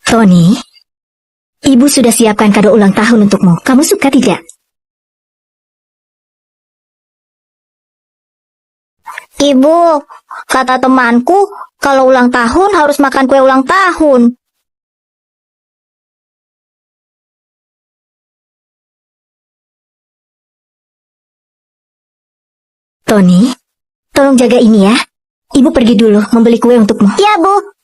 Tony, ibu sudah siapkan kado ulang tahun untukmu. Kamu suka tidak? Ibu, kata temanku, kalau ulang tahun harus makan kue ulang tahun. Tony, tolong jaga ini ya. Ibu pergi dulu membeli kue untukmu. Ya, Bu.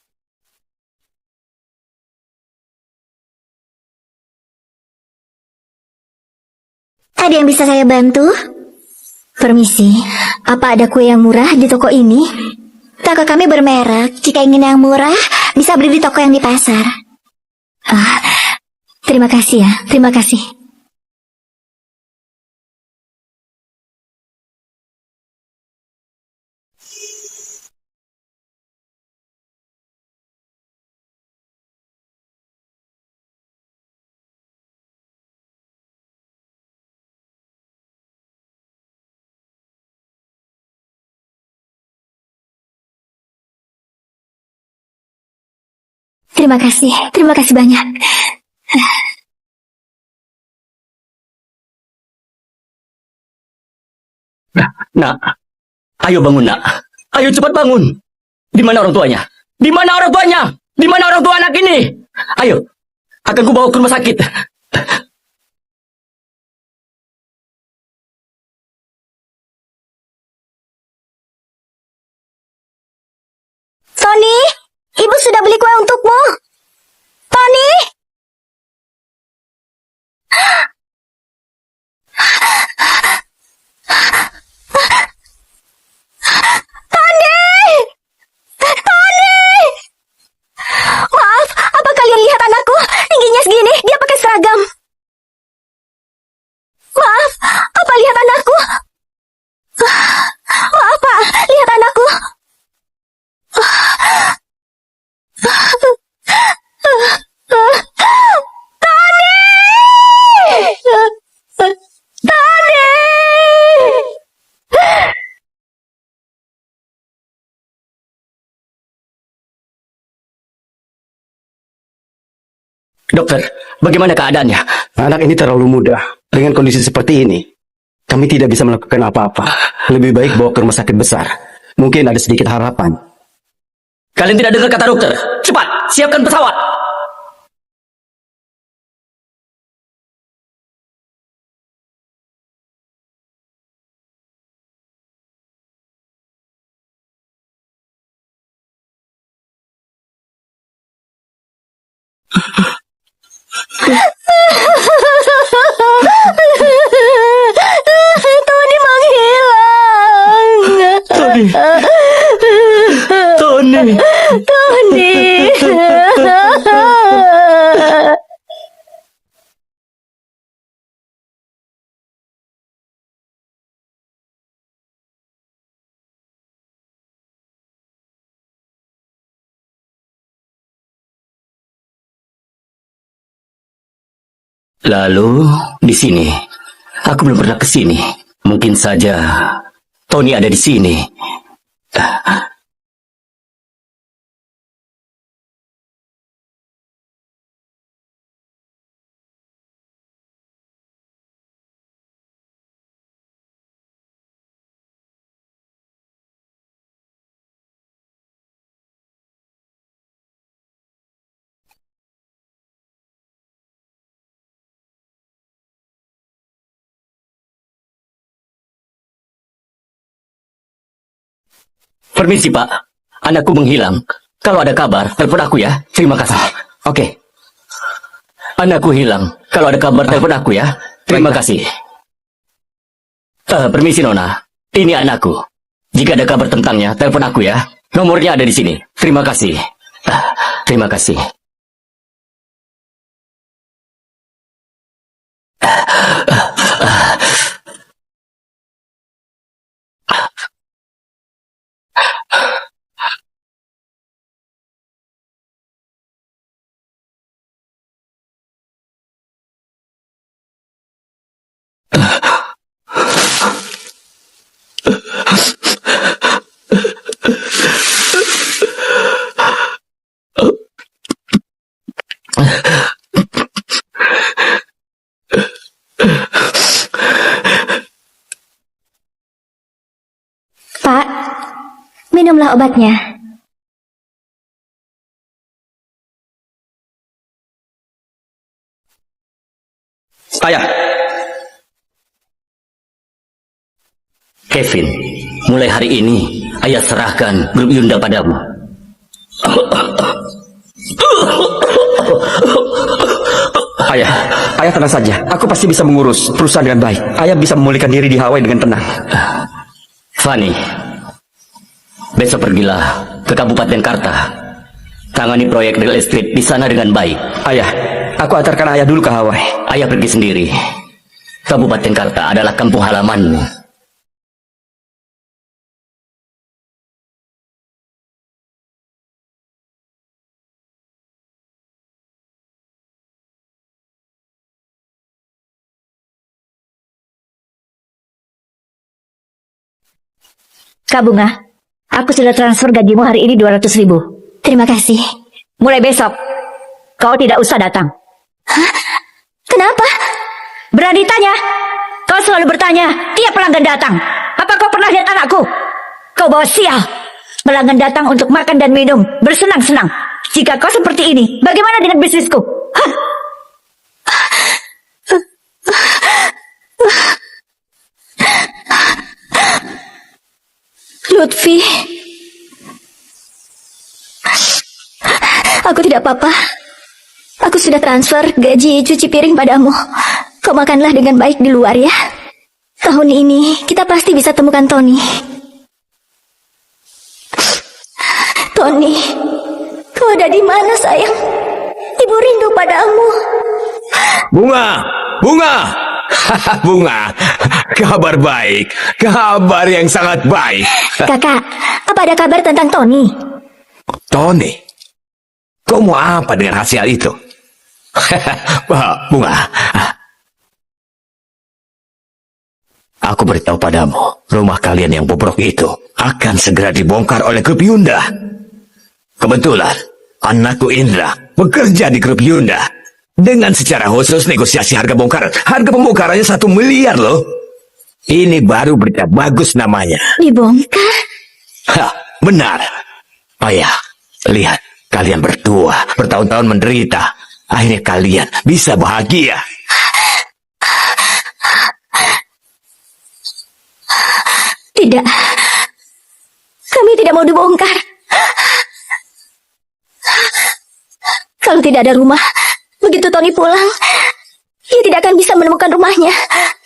Ada yang bisa saya bantu? Permisi, apa ada kue yang murah di toko ini? Toko kami bermerek. Jika ingin yang murah, bisa beli di toko yang di pasar. Terima kasih ya, terima kasih. Terima kasih banyak. Nak, ayo bangun nak. Ayo cepat bangun. Di mana orang tuanya? Di mana orang tuanya? Di mana orang tua anak ini? Ayo, akan kubawa ke rumah sakit. Tony, Ibu sudah beli kue untukmu. Tony! Maaf, apa kalian lihat anakku? Tingginya segini, dia pakai seragam. Maaf, apa lihat anakku? Maaf, Pak, lihat anakku. Dokter, bagaimana keadaannya? Anak ini terlalu muda. Dengan kondisi seperti ini, kami tidak bisa melakukan apa-apa. Lebih baik bawa ke rumah sakit besar. Mungkin ada sedikit harapan. Kalian tidak dengar kata dokter? Cepat, siapkan pesawat. Tony menghilang. Tony. Tony. Lalu, di sini. Aku belum pernah ke sini. Mungkin saja Tony ada di sini. Permisi, Pak. Anakku menghilang. Kalau ada kabar, telepon aku ya. Terima kasih. Oke. Anakku hilang. Kalau ada kabar, telepon aku ya. Terima kasih. Permisi, Nona. Ini anakku. Jika ada kabar tentangnya, telepon aku ya. Nomornya ada di sini. Terima kasih. Terima kasih. mana obatnya? Ayah, Kevin, mulai hari ini ayah serahkan grup Yunda padamu. ayah tenang saja. Aku pasti bisa mengurus perusahaan dengan baik. Ayah bisa memulihkan diri di Hawaii dengan tenang. Fanny, besok pergilah ke Kabupaten Karta. Tangani proyek real estate di sana dengan baik. Ayah, aku antarkan ayah dulu ke Hawaii. Ayah pergi sendiri. Kabupaten Karta adalah kampung halamanmu. Kak Bunga, aku sudah transfer gajimu hari ini 200.000. Terima kasih. Mulai besok, kau tidak usah datang. Kenapa? Berani tanya? Kau selalu bertanya, tiap pelanggan datang. Apa kau pernah lihat anakku? Kau bawa sial. Pelanggan datang untuk makan dan minum, bersenang-senang. Jika kau seperti ini, bagaimana dengan bisnisku? Hah? Lutfi. Aku tidak apa-apa. Aku sudah transfer gaji cuci piring padamu. Kau makanlah dengan baik di luar ya. Tahun ini kita pasti bisa temukan Tony. Tony, kau ada di mana sayang? Ibu rindu padamu. Bunga, Bunga, Bunga, kabar baik, kabar yang sangat baik. Kakak, apa ada kabar tentang Tony? Tony, kau mau apa dengan hasil itu? Bunga, aku beritahu padamu, rumah kalian yang bobrok itu akan segera dibongkar oleh grup Yunda. Kebetulan, anakku Indra bekerja di grup Yunda. Dengan secara khusus negosiasi harga bongkaran. Harga pembongkarannya 1 miliar loh. Ini baru berita bagus namanya. Dibongkar? Hah, benar. Oh ya, lihat. Kalian berdua bertahun-tahun menderita. Akhirnya kalian bisa bahagia. Tidak. Kami tidak mau dibongkar. Kalau tidak ada rumah, begitu Tony pulang, ia tidak akan bisa menemukan rumahnya.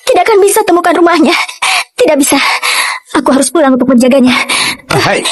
Tidak akan bisa temukan rumahnya. Tidak bisa. Aku harus pulang untuk menjaganya. Hai.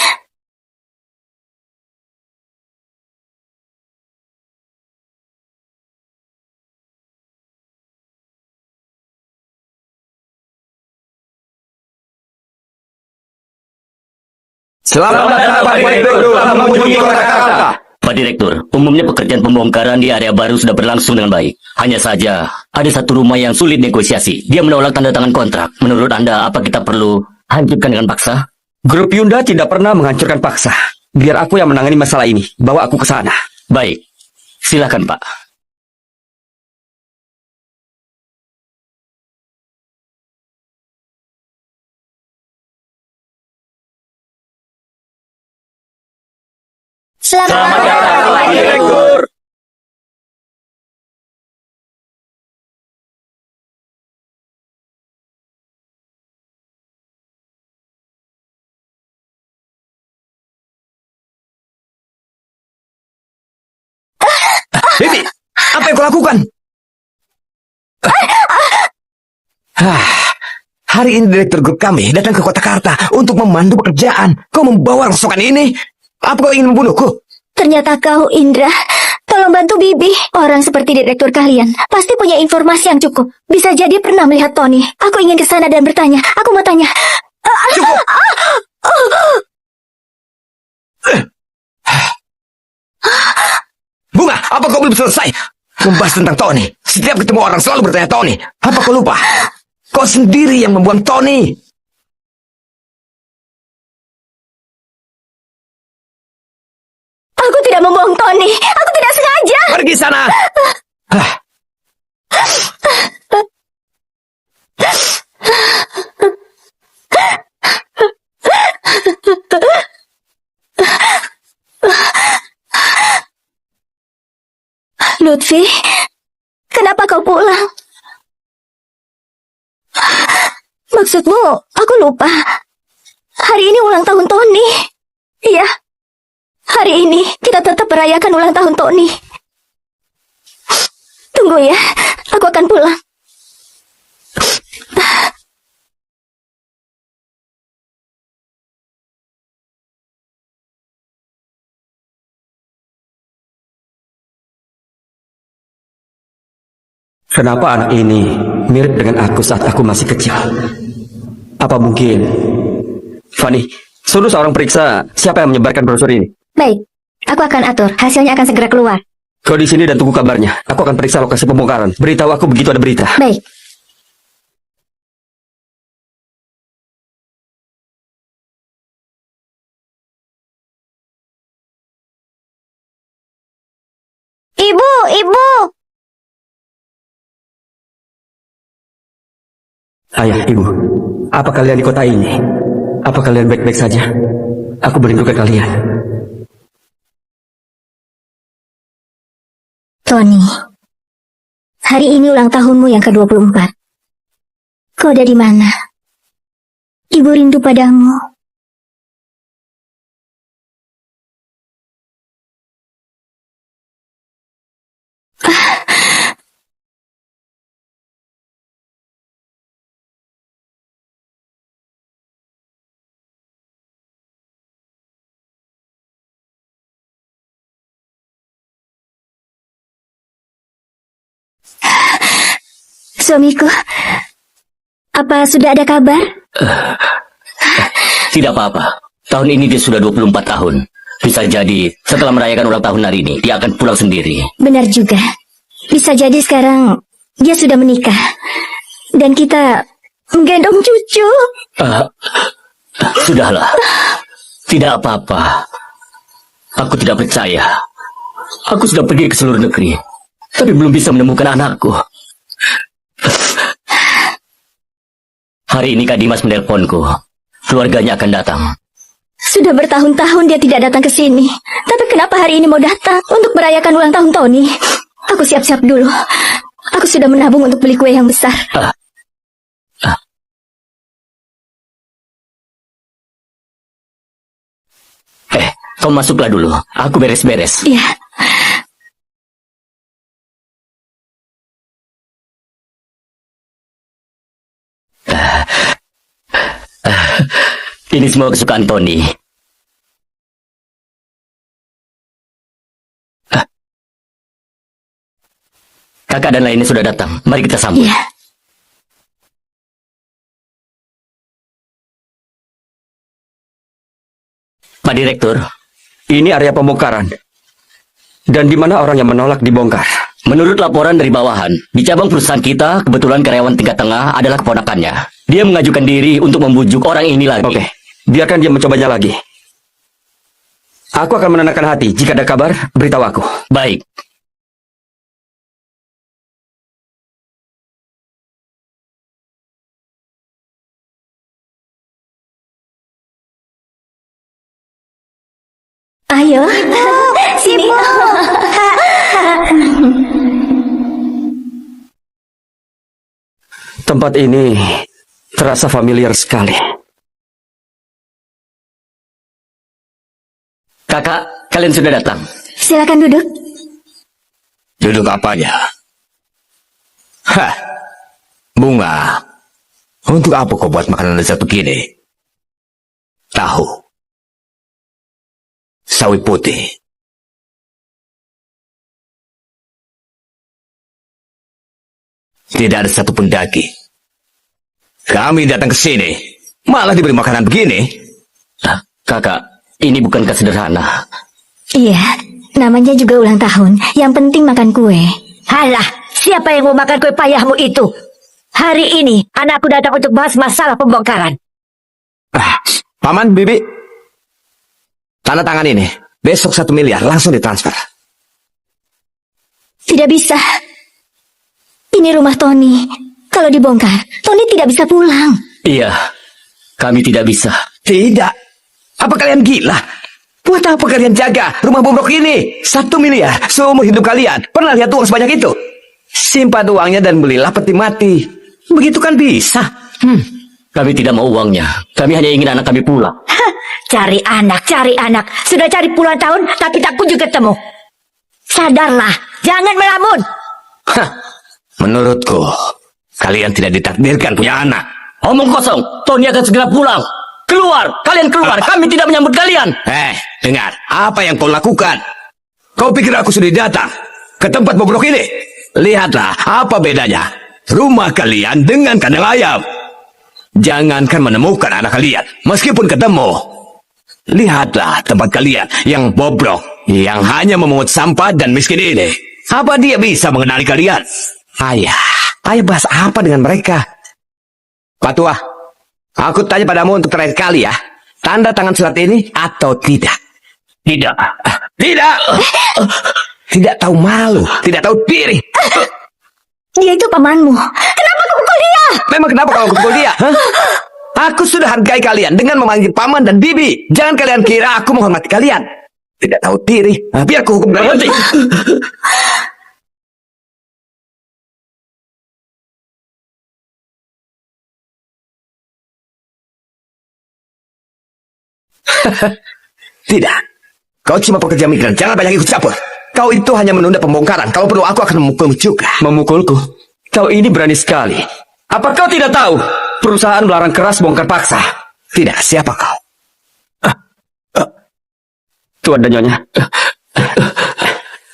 Selamat datang Pak Direktur, selamat mengunjungi Kota Jakarta. Pak Direktur, umumnya pekerjaan pembongkaran di area baru sudah berlangsung dengan baik. Hanya saja, ada satu rumah yang sulit negosiasi. Dia menolak tanda tangan kontrak. Menurut Anda, apa kita perlu hancurkan dengan paksa? Grup Yunda tidak pernah menghancurkan paksa. Biar aku yang menangani masalah ini. Bawa aku ke sana. Baik, silakan Pak. Selamat datang, Pak Direktur. Bibi, apa yang kau lakukan? Hari ini direktur grup kami datang ke kota Jakarta untuk memandu pekerjaan. Kau membawa rongsokan ini? Apa kau ingin membunuhku? Ternyata kau, Indra. Tolong bantu Bibi. Orang seperti direktur kalian pasti punya informasi yang cukup. Bisa jadi pernah melihat Tony. Aku ingin ke sana dan bertanya. Aku mau tanya. Cukup. Bunga, apa kau belum selesai membahas tentang Tony? Setiap ketemu orang selalu bertanya Tony. Apa kau lupa? Kau sendiri yang membuang Tony. Aku tidak membohong Tony. Aku tidak sengaja. Pergi sana. Lutfi, kenapa kau pulang? Maksudmu, aku lupa. Hari ini ulang tahun Tony. Iya, hari ini kita tetap merayakan ulang tahun Tony. Tunggu ya, aku akan pulang. Kenapa anak ini mirip dengan aku saat aku masih kecil? Apa mungkin? Fanny, suruh seorang periksa siapa yang menyebarkan brosur ini. Baik, aku akan atur. Hasilnya akan segera keluar. Kau di sini dan tunggu kabarnya. Aku akan periksa lokasi pembongkaran. Beritahu aku begitu ada berita. Baik. Ibu, ibu. Ayah, ibu, apa kalian di kota ini? Apa kalian baik-baik saja? Aku merindukan kalian. Tony, hari ini ulang tahunmu yang ke-24. Kau ada di mana? Ibu rindu padamu. Suamiku, apa sudah ada kabar? Tidak apa-apa. Tahun ini dia sudah 24 tahun. Bisa jadi setelah merayakan ulang tahun hari ini, dia akan pulang sendiri. Benar juga. Bisa jadi sekarang dia sudah menikah. Dan kita menggendong cucu. Sudahlah. Tidak apa-apa. Aku tidak percaya. Aku sudah pergi ke seluruh negeri, tapi belum bisa menemukan anakku. Hari ini Kak Dimas menelponku. Keluarganya akan datang. Sudah bertahun-tahun dia tidak datang ke sini. Tapi kenapa hari ini mau datang untuk merayakan ulang tahun Tony? Aku siap-siap dulu. Aku sudah menabung untuk beli kue yang besar. Kau masuklah dulu. Aku beres-beres. Iya. Ini semua kesukaan Tony. Kakak dan lainnya sudah datang. Mari kita sambut. Iya. Pak Direktur, Ini area pembongkaran. Dan di mana orang yang menolak dibongkar? menurut laporan dari bawahan, di cabang perusahaan kita, kebetulan karyawan tingkat tengah adalah keponakannya. Dia mengajukan diri untuk membujuk orang ini lagi. Oke, biarkan dia mencobanya lagi. Aku akan menenangkan hati. Jika ada kabar, beritahu aku. Baik. Ayo. Sini. Tempat ini terasa familiar sekali. Kakak, kalian sudah datang. Silakan duduk. Duduk apanya? Hah, bunga. Untuk apa kau buat makanan lezat begini? Tahu. Sawi putih. Tidak ada satupun daging. Kami datang ke sini, malah diberi makanan begini. Kakak, ini bukankah sederhana? Iya, namanya juga ulang tahun. Yang penting makan kue. Halah, siapa yang mau makan kue payahmu itu? Hari ini anakku datang untuk bahas masalah pembongkaran. Paman, Bibi. Tanda tangan ini. Besok 1 miliar langsung ditransfer. Tidak bisa. Ini rumah Tony. Kalau dibongkar, Tony tidak bisa pulang. Iya, kami tidak bisa. Tidak. Apa kalian gila? Buat apa kalian jaga rumah bobrok ini? 1 miliar seumur hidup kalian. Pernah lihat uang sebanyak itu? Simpan uangnya dan belilah peti mati. Begitu kan bisa? Kami tidak mau uangnya. Kami hanya ingin anak kami pulang. Hah, cari anak. Sudah cari puluhan tahun, tapi tak kunjung ketemu. Sadarlah, jangan melamun. Hah, menurutku, kalian tidak ditakdirkan punya anak. Omong kosong. Tony akan segera pulang. Keluar. Kalian keluar. Kami tidak menyambut kalian. Dengar, apa yang kau lakukan? Kau pikir aku sudah datang ke tempat bobrok ini? Lihatlah, apa bedanya rumah kalian dengan kandang ayam. Jangankan menemukan anak kalian, meskipun ketemu, lihatlah tempat kalian yang bobrok, yang hanya memungut sampah dan miskin ini. Apa dia bisa mengenali kalian? Ayah bahas apa dengan mereka? Pak Tua, aku tanya padamu untuk terakhir kali ya. Tanda tangan surat ini atau tidak? Tidak. Tidak. Tidak tahu malu, tidak tahu diri. Dia itu pamanmu. Kenapa kau pukul dia? Memang kenapa kalau aku pukul dia? Hah? Aku sudah hargai kalian dengan memanggil paman dan bibi. Jangan kalian kira aku menghormati kalian. Tidak tahu diri. Biar aku hukum berhenti. Tidak. Kau cuma pekerja migran. Jangan banyak ikut campur. Kau itu hanya menunda pembongkaran. Kalau perlu aku akan memukulmu juga. Memukulku? Kau ini berani sekali. Apa kau tidak tahu? Perusahaan melarang keras bongkar paksa. Tidak, siapa kau? Tuan dan Nyonya.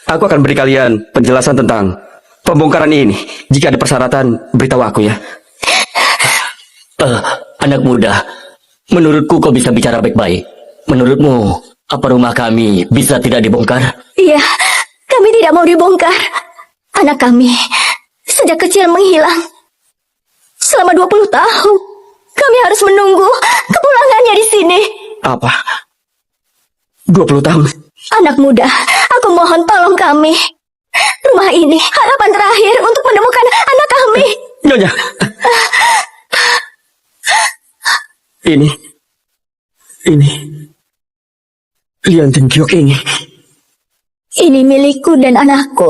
Aku akan beri kalian penjelasan tentang pembongkaran ini. Jika ada persyaratan, beritahu aku ya. Anak muda, menurutku kau bisa bicara baik-baik. Menurutmu, apa rumah kami bisa tidak dibongkar? Iya, kami tidak mau dibongkar. Anak kami sejak kecil menghilang. Selama 20 tahun, kami harus menunggu kepulangannya di sini. Apa? 20 tahun? Anak muda, aku mohon tolong kami. Rumah ini harapan terakhir untuk menemukan anak kami. Nyonya. Ini Lian Tengyok ini. Ini milikku dan anakku.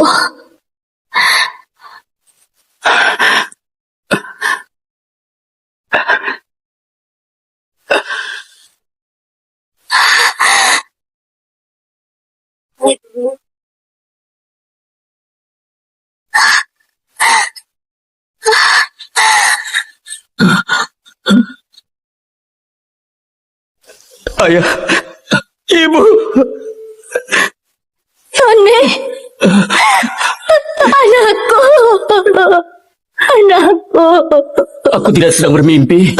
Ayah, Ibu. Tony, anakku. Aku tidak sedang bermimpi.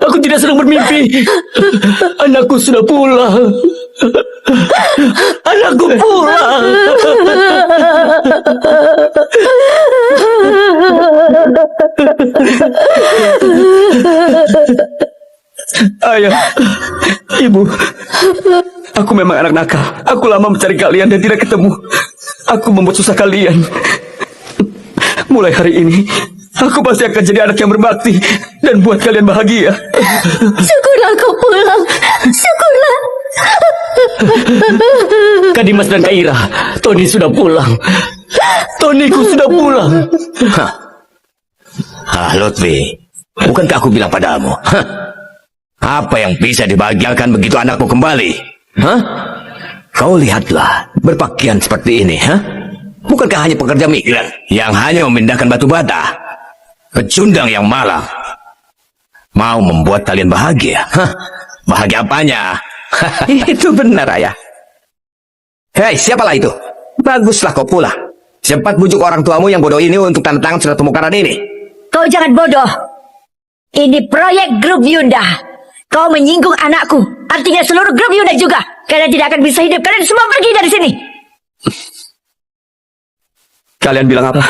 Aku tidak sedang bermimpi. Anakku sudah pulang. Anakku pulang. Ayah, Ibu. Aku memang anak nakal. Aku lama mencari kalian dan tidak ketemu. Aku membuat susah kalian. Mulai hari ini, aku pasti akan jadi anak yang berbakti dan buat kalian bahagia. Syukurlah kau pulang. Syukurlah. Kak Dimas dan Kak Ira, Tony sudah pulang. Tonyku sudah pulang. Lutfi, bukankah aku bilang padamu? Apa yang bisa dibahagiakan begitu anakmu kembali? Kau lihatlah, berpakaian seperti ini, Bukankah hanya pekerja migran yang hanya memindahkan batu bata? Pecundang yang malang. Mau membuat kalian bahagia? Bahagia apanya? Itu benar, Ayah. Hei, siapalah itu? Baguslah kau pulang. Cepat bujuk orang tuamu yang bodoh ini untuk tanda tangan surat pembongkaran ini. Kau jangan bodoh. Ini proyek grup Yunda. Kau menyinggung anakku. Artinya seluruh grup Yunda juga. Kalian tidak akan bisa hidup. Kalian semua pergi dari sini. Kalian bilang apa?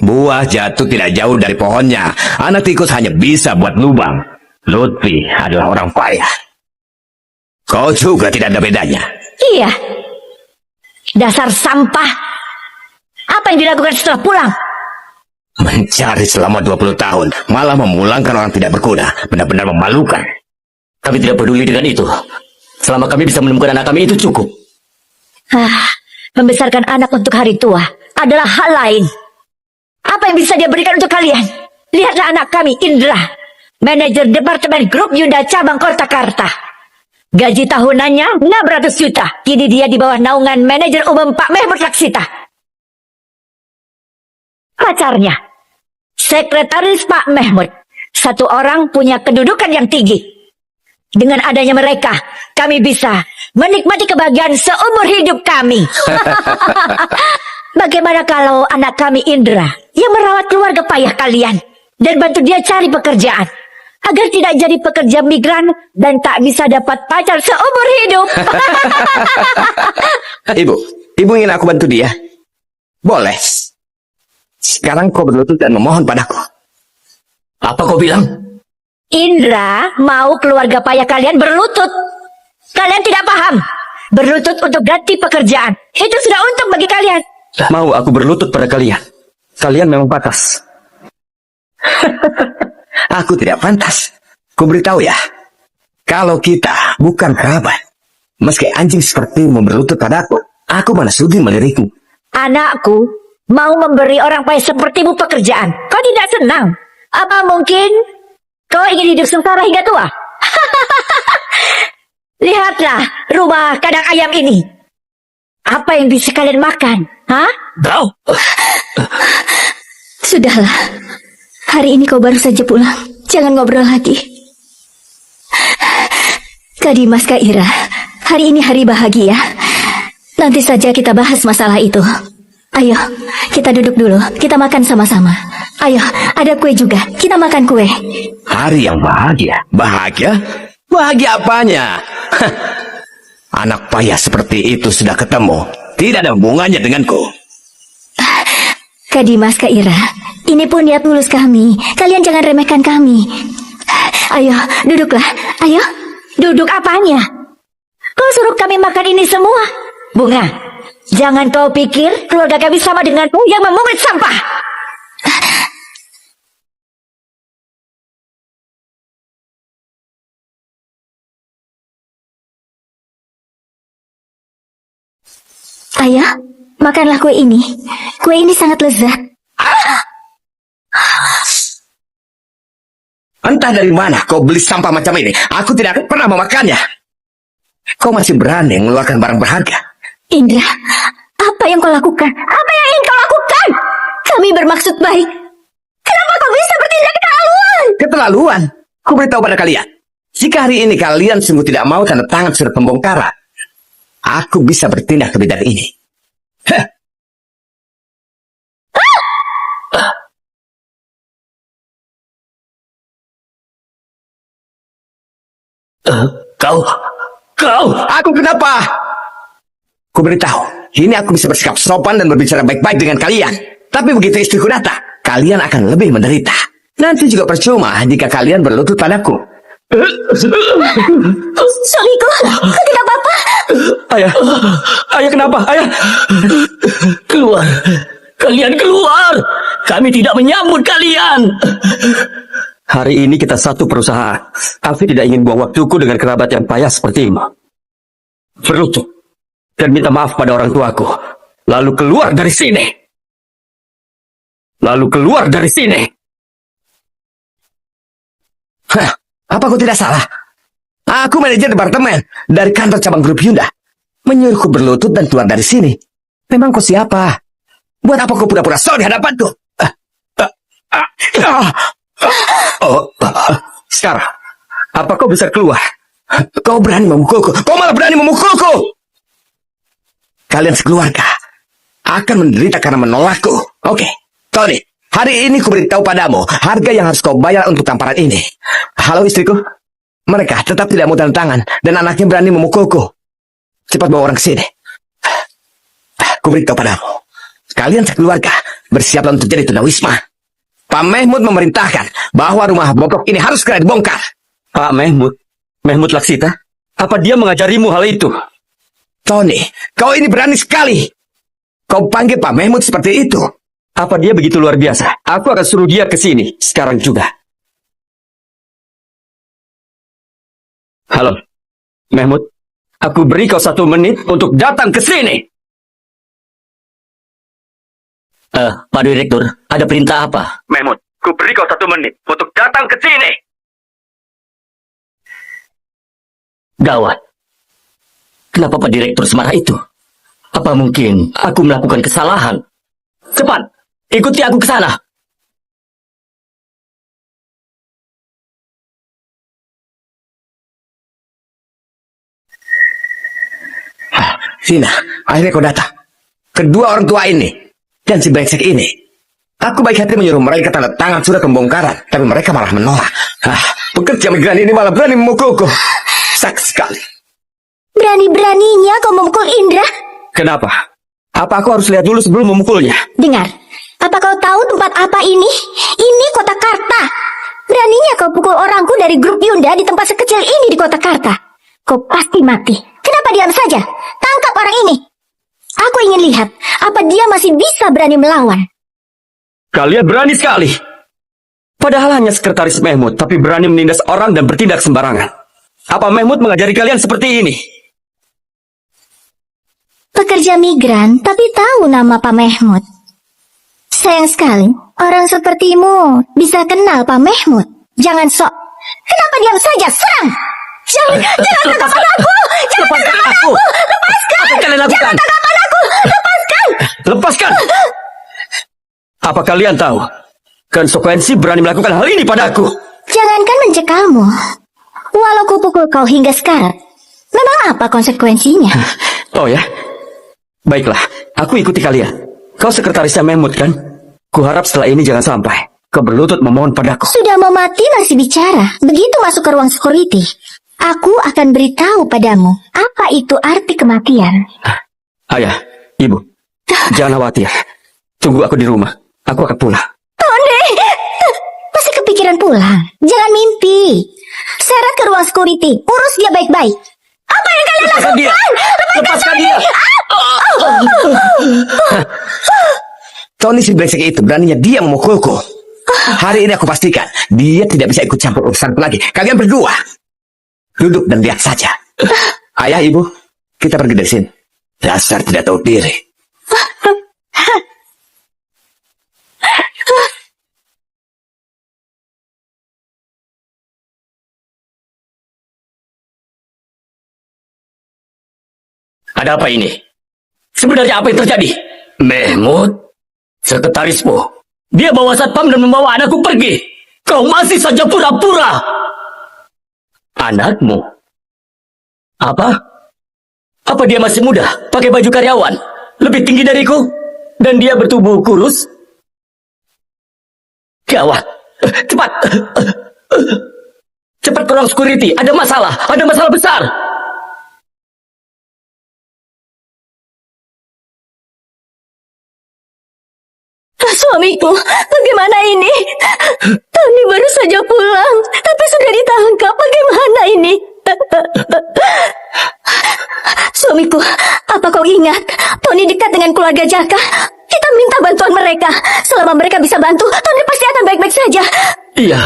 Buah jatuh tidak jauh dari pohonnya. Anak tikus hanya bisa buat lubang. Lutfi adalah orang payah. Kau juga tidak ada bedanya. Iya. Dasar sampah. Apa yang dilakukan setelah pulang? Mencari selama 20 tahun, malah memulangkan orang tidak berguna. Benar-benar memalukan. Kami tidak peduli dengan itu. Selama kami bisa menemukan anak kami itu cukup. Membesarkan anak untuk hari tua adalah hal lain. Apa yang bisa dia berikan untuk kalian? Lihatlah anak kami, Indra. Manajer Departemen Grup Yunda Cabang Kortakarta. Gaji tahunannya 600 juta. Kini dia di bawah naungan manajer umum Pak Mehmet Laksita. Pacarnya, sekretaris Pak Mehmet. Satu orang punya kedudukan yang tinggi. Dengan adanya mereka, kami bisa menikmati kebahagiaan seumur hidup kami. Bagaimana kalau anak kami Indra yang merawat keluarga payah kalian dan bantu dia cari pekerjaan agar tidak jadi pekerja migran dan tak bisa dapat pacar seumur hidup? Ibu ingin aku bantu dia? Boleh. Sekarang kau berlutut dan memohon padaku. Apa kau bilang? Indra mau keluarga payah kalian berlutut. Kalian tidak paham. Berlutut untuk ganti pekerjaan. Itu sudah untung bagi kalian. Mau aku berlutut pada kalian? Kalian memang pantas. Aku tidak pantas. Ku beritahu ya. Kalau kita bukan kerabat, meski anjing sepertimu berlutut padaku, aku mana sudi melirikmu. Anakku mau memberi orang payah sepertimu pekerjaan. Kau tidak senang? Apa mungkin kau ingin hidup sengsara hingga tua? Lihatlah rumah kandang ayam ini. Apa yang bisa kalian makan? Hah? Kau? Sudahlah. Hari ini kau baru saja pulang. Jangan ngobrol lagi. Kak Dimas, Kak Ira, hari ini hari bahagia. Nanti saja kita bahas masalah itu. Ayo, kita duduk dulu. Kita makan sama-sama. Ayo, ada kue juga. Kita makan kue. Hari yang bahagia. Bahagia? Bahagia apanya? Hah. Anak payah seperti itu sudah ketemu. Tidak ada hubungannya denganku. Kak Dimas, Kak Ira, ini pun niat tulus kami. Kalian jangan remehkan kami. Ayo, duduklah. Ayo. Duduk apanya? Kau suruh kami makan ini semua? Bunga, jangan kau pikir keluarga kami sama denganmu yang memungut sampah. Ayah, makanlah kue ini. Kue ini sangat lezat. Entah dari mana kau beli sampah macam ini. Aku tidak akan pernah memakannya. Kau masih berani mengeluarkan barang berharga. Indra, apa yang kau lakukan? Apa yang ingin kau lakukan? Kami bermaksud baik. Kenapa kau bisa bertindak keterlaluan? Keterlaluan. Ku beritahu pada kalian. Jika hari ini kalian sungguh tidak mau tanda tangan surat pembongkaran, aku bisa bertindak lebih dari ini. Hah. Kau? Aku kenapa? Ku beritahu, ini aku bisa bersikap sopan dan berbicara baik-baik dengan kalian. Tapi begitu istriku datang, kalian akan lebih menderita. Nanti juga percuma jika kalian berlutut padaku. Suamiku, kau tidak apa-apa. Ayah, ayah kenapa? Ayah, Keluar. Kalian keluar. Kami tidak menyambut kalian. hari ini kita satu perusahaan. Aku tidak ingin buang waktuku dengan kerabat yang payah seperti ini. Berlutut dan minta maaf pada orang tuaku. Lalu keluar dari sini. Hah, apa aku tidak salah? Aku manajer departemen dari kantor cabang grup Hyundai. Menyuruhku berlutut dan keluar dari sini. Memang kau siapa? Buat apa kau pura-pura show di hadapanku? Sekarang, apa kau bisa keluar? Kau berani memukulku. Kau malah berani memukulku. Kalian sekeluarga akan menderita karena menolakku. Oke, Tony. Hari ini ku beritahu padamu harga yang harus kau bayar untuk tamparan ini. Halo istriku. Mereka tetap tidak mau tanda tangan dan anaknya berani memukulku. Cepat bawa orang ke sini. Ku beritahu padamu. Kalian sekeluarga bersiaplah untuk jadi tunawisma. Pak Mehmet memerintahkan bahwa rumah bokok ini harus segera dibongkar. Pak Mehmet Laksita, apa dia mengajarimu hal itu? Tony, kau ini berani sekali. Kau panggil Pak Mehmet seperti itu. Apa dia begitu luar biasa? Aku akan suruh dia ke sini sekarang juga. Halo, Mahmud. Aku beri kau 1 menit untuk datang ke sini. Pak Direktur, ada perintah apa? Mahmud, ku beri kau 1 menit untuk datang ke sini. Gawat. Kenapa Pak Direktur semarah itu? Apa mungkin aku melakukan kesalahan? Cepat, ikuti aku ke sana. Sina, akhirnya kau datang. Kedua orang tua ini dan si brengsek ini. Aku baik hati menyuruh mereka tanda tangan surat pembongkaran, tapi mereka malah menolak. Pekerja migran ini malah berani memukulku. Saks sekali. Berani-beraninya kau memukul Indra? Kenapa? Apa aku harus lihat dulu sebelum memukulnya? Dengar, apa kau tahu tempat apa ini? Ini kota Karta. Beraninya kau pukul orangku dari grup Yunda di tempat sekecil ini di kota Karta. Kau pasti mati. Kenapa diam saja? Tangkap orang ini. Aku ingin lihat apa dia masih bisa berani melawan. Kalian berani sekali. Padahal hanya sekretaris Mahmud, tapi berani menindas orang dan bertindak sembarangan. Apa Mahmud mengajari kalian seperti ini? Pekerja migran, tapi tahu nama Pak Mahmud. Sayang sekali, orang sepertimu bisa kenal Pak Mahmud. Jangan sok. Kenapa diam saja? Serang! Jangan tangkap aku! Jangan tangkap aku! Lepaskan! Apa kalian lakukan? Jangan tangkap aku! Lepaskan! Lepaskan! Apa kalian tahu konsekuensi berani melakukan hal ini padaku? Jangankan mencekalmu. Walau kupukul kau hingga sekarat, memang apa konsekuensinya? Oh ya? Baiklah, aku ikuti kalian. Kau sekretarisnya Mahmud kan? Kuharap setelah ini jangan sampai kau berlutut memohon padaku. Sudah mau mati masih bicara. Begitu masuk ke ruang security, aku akan beritahu padamu apa itu arti kematian. Ayah, ibu, jangan khawatir. Tunggu aku di rumah. Aku akan pulang. Tony, masih kepikiran pulang? Jangan mimpi. Seret ke ruang security, urus dia baik-baik. Apa yang kalian Lepaskan dia! lakukan? Lepaskan dia! Tony si brengsek itu beraninya dia memukulku. Hari ini aku pastikan dia tidak bisa ikut campur urusanku lagi. Kalian berdua duduk dan lihat saja. Ayah, ibu, kita pergi dari sini. Dasar tidak tahu diri. Ada apa ini? Sebenarnya apa yang terjadi? Mahmud, sekretarismu. Dia bawa satpam dan membawa anakku pergi. Kau masih saja pura-pura. Anakmu? Apa? Apa dia masih muda, pakai baju karyawan, lebih tinggi dariku, dan dia bertubuh kurus? Gawat. Cepat. Cepat ke ruang security. Ada masalah besar. Suamiku, bagaimana ini? Tony baru saja pulang, tapi sudah ditangkap. Bagaimana ini? Suamiku, apa kau ingat? Tony dekat dengan keluarga Jaka. Kita minta bantuan mereka. Selama mereka bisa bantu, Tony pasti akan baik-baik saja. Iya.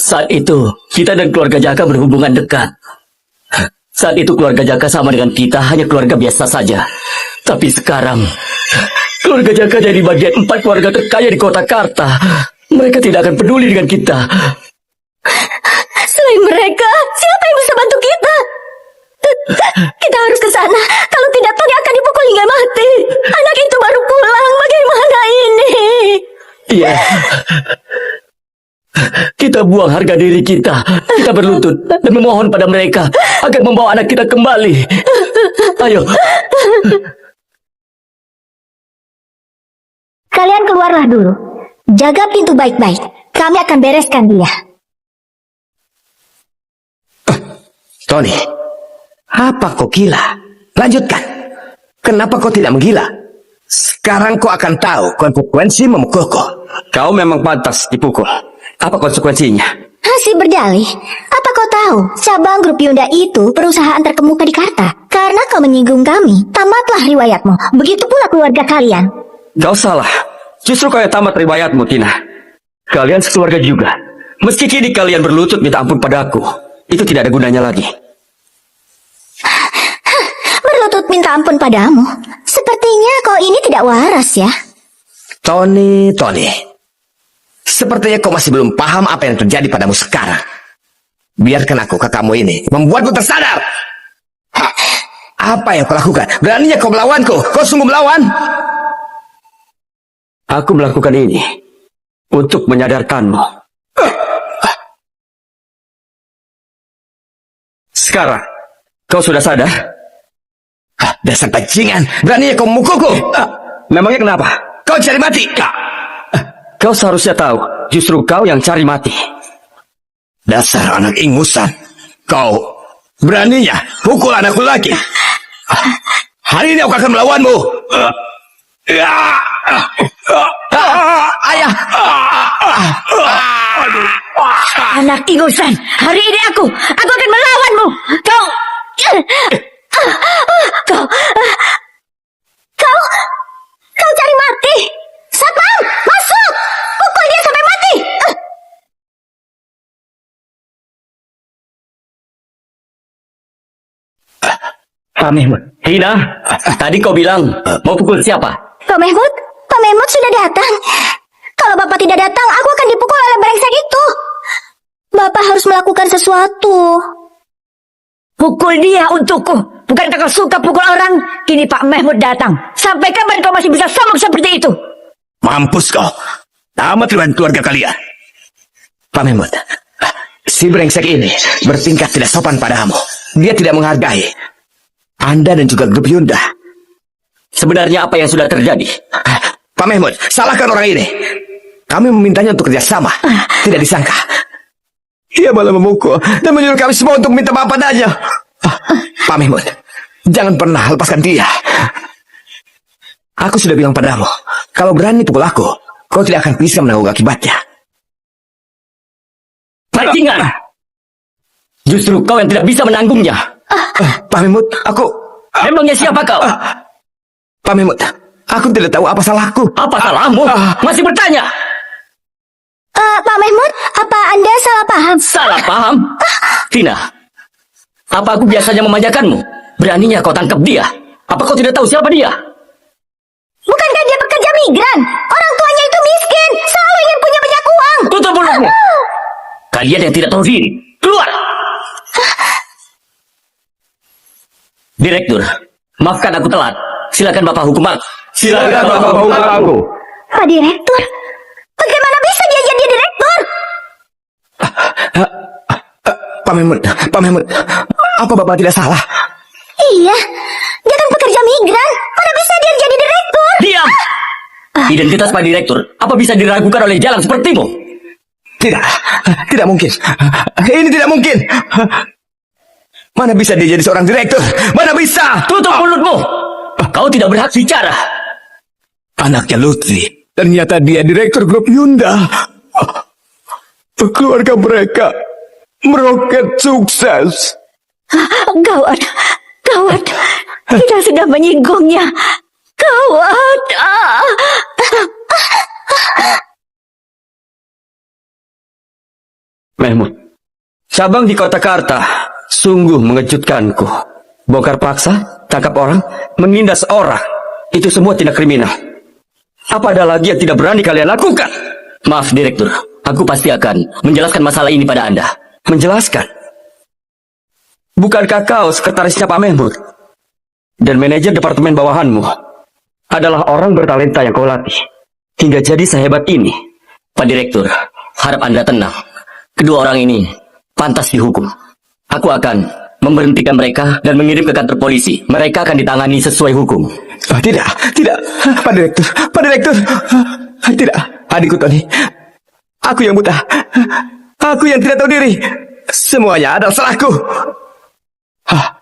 Saat itu, kita dan keluarga Jaka berhubungan dekat. Saat itu keluarga Jaka sama dengan kita, hanya keluarga biasa saja. Tapi sekarang, keluarga Jaka jadi bagian 4 keluarga terkaya di kota Karta. Mereka tidak akan peduli dengan kita. Selain mereka, siapa yang bisa bantu kita? Kita harus ke sana. Kalau tidak, Tony akan dipukul hingga mati. Anak itu baru pulang. Bagaimana ini? Iya. Kita buang harga diri kita. Kita berlutut dan memohon pada mereka agar membawa anak kita kembali. Ayo. Kalian keluarlah dulu. Jaga pintu baik-baik. Kami akan bereskan dia. Tony, apa kau gila? Lanjutkan. Kenapa kau tidak menggila? Sekarang kau akan tahu konsekuensi memukulku. Kau memang pantas dipukul. Apa konsekuensinya? Masih berdalih. Apa kau tahu, cabang grup Yunda itu perusahaan terkemuka di Karta. Karena kau menyinggung kami, tamatlah riwayatmu. Begitu pula keluarga kalian. Kau salah. Justru kau yang tamat riwayatmu, Tina. Kalian sekeluarga juga. Meski kini kalian berlutut minta ampun padaku, itu tidak ada gunanya lagi. Berlutut minta ampun padamu. Sepertinya kau ini tidak waras ya. Tony. Sepertinya kau masih belum paham apa yang terjadi padamu sekarang. Biarkan aku kakakmu ini membuatmu tersadar. Apa yang kau lakukan? Beraninya kau melawanku? Kau sungguh melawan? Aku melakukan ini untuk menyadarkanmu. Sekarang, kau sudah sadar? Dasar bajingan, beraninya kau memukulku. Memangnya kenapa? Kau cari mati. Kau seharusnya tahu, justru kau yang cari mati. Dasar anak ingusan. Kau beraninya pukul anakku lagi. Hari ini aku akan melawanmu. Ayah! Anak ingusan, hari ini aku akan melawanmu. Kau cari mati. Satpam, masuk. Pukul dia sampai mati. Hina, tadi kau bilang mau pukul siapa? Pak Mahmud sudah datang. Kalau Bapak tidak datang, aku akan dipukul oleh brengsek itu. Bapak harus melakukan sesuatu. Pukul dia untukku. Bukankah kau suka pukul orang? Kini Pak Mahmud datang. Sampai kapan kau masih bisa sombong seperti itu? Mampus kau. Tamat dengan keluarga kalian. Pak Mahmud, si brengsek ini bertingkah tidak sopan padamu. Dia tidak menghargai Anda dan juga grup Yunda. Sebenarnya apa yang sudah terjadi? Pak Mahmud, salahkan orang ini. Kami memintanya untuk kerjasama. Tidak disangka ia malah memukul dan menyuruh kami semua untuk minta maaf padanya. Pak Mahmud, jangan pernah lepaskan dia. Aku sudah bilang padamu, kalau berani pukul aku, kau tidak akan bisa menanggung akibatnya. Bajingan! Justru kau yang tidak bisa menanggungnya. Pak Mahmud, aku... Emangnya siapa kau? Pak Mahmud, aku tidak tahu apa salahku. Apa salahmu? Masih bertanya? Pak Mahmud, apa Anda salah paham? Salah paham? Tina, apa aku biasanya memanjakanmu? Beraninya kau tangkap dia? Apa kau tidak tahu siapa dia? Bukankah dia pekerja migran? Orang tuanya itu miskin, selalu ingin punya banyak uang. Tutup mulutmu! Kalian yang tidak tahu diri, keluar! Direktur, maafkan aku telat. Silakan Bapak hukum aku. Silakan Bapak hukum aku. Pak Direktur, bagaimana bisa dia jadi direktur? Pak Mahmud, apa Bapak tidak salah? Iya, dia kan pekerja migran. Mana bisa dia jadi direktur? Diam! Identitas Pak Direktur, apa bisa diragukan oleh jalan sepertimu? Tidak mungkin. Ini tidak mungkin. Mana bisa dia jadi seorang direktur? Mana bisa? Tutup mulutmu! Kau tidak berhak bicara. Anaknya Lutfi. Ternyata dia direktur grup Yunda. Keluarga mereka meroket sukses. Gawat. Kita sudah menyinggungnya. Gawat. Mahmud, cabang di kota Karta sungguh mengejutkanku. Bongkar paksa, tangkap orang, menindas orang. Itu semua tindak kriminal. Apa ada lagi yang tidak berani kalian lakukan? Maaf Direktur, aku pasti akan menjelaskan masalah ini pada Anda. Menjelaskan? Bukankah kau sekretarisnya Pak Mahmud? Dan manajer departemen bawahanmu adalah orang bertalenta yang kau latih hingga jadi sehebat ini. Pak Direktur, harap Anda tenang. Kedua orang ini pantas dihukum. Aku akan memberhentikan mereka dan mengirim ke kantor polisi. Mereka akan ditangani sesuai hukum. Tidak. Pak Direktur. Tidak. Adikku Tony. Aku yang buta. Aku yang tidak tahu diri. Semuanya adalah salahku.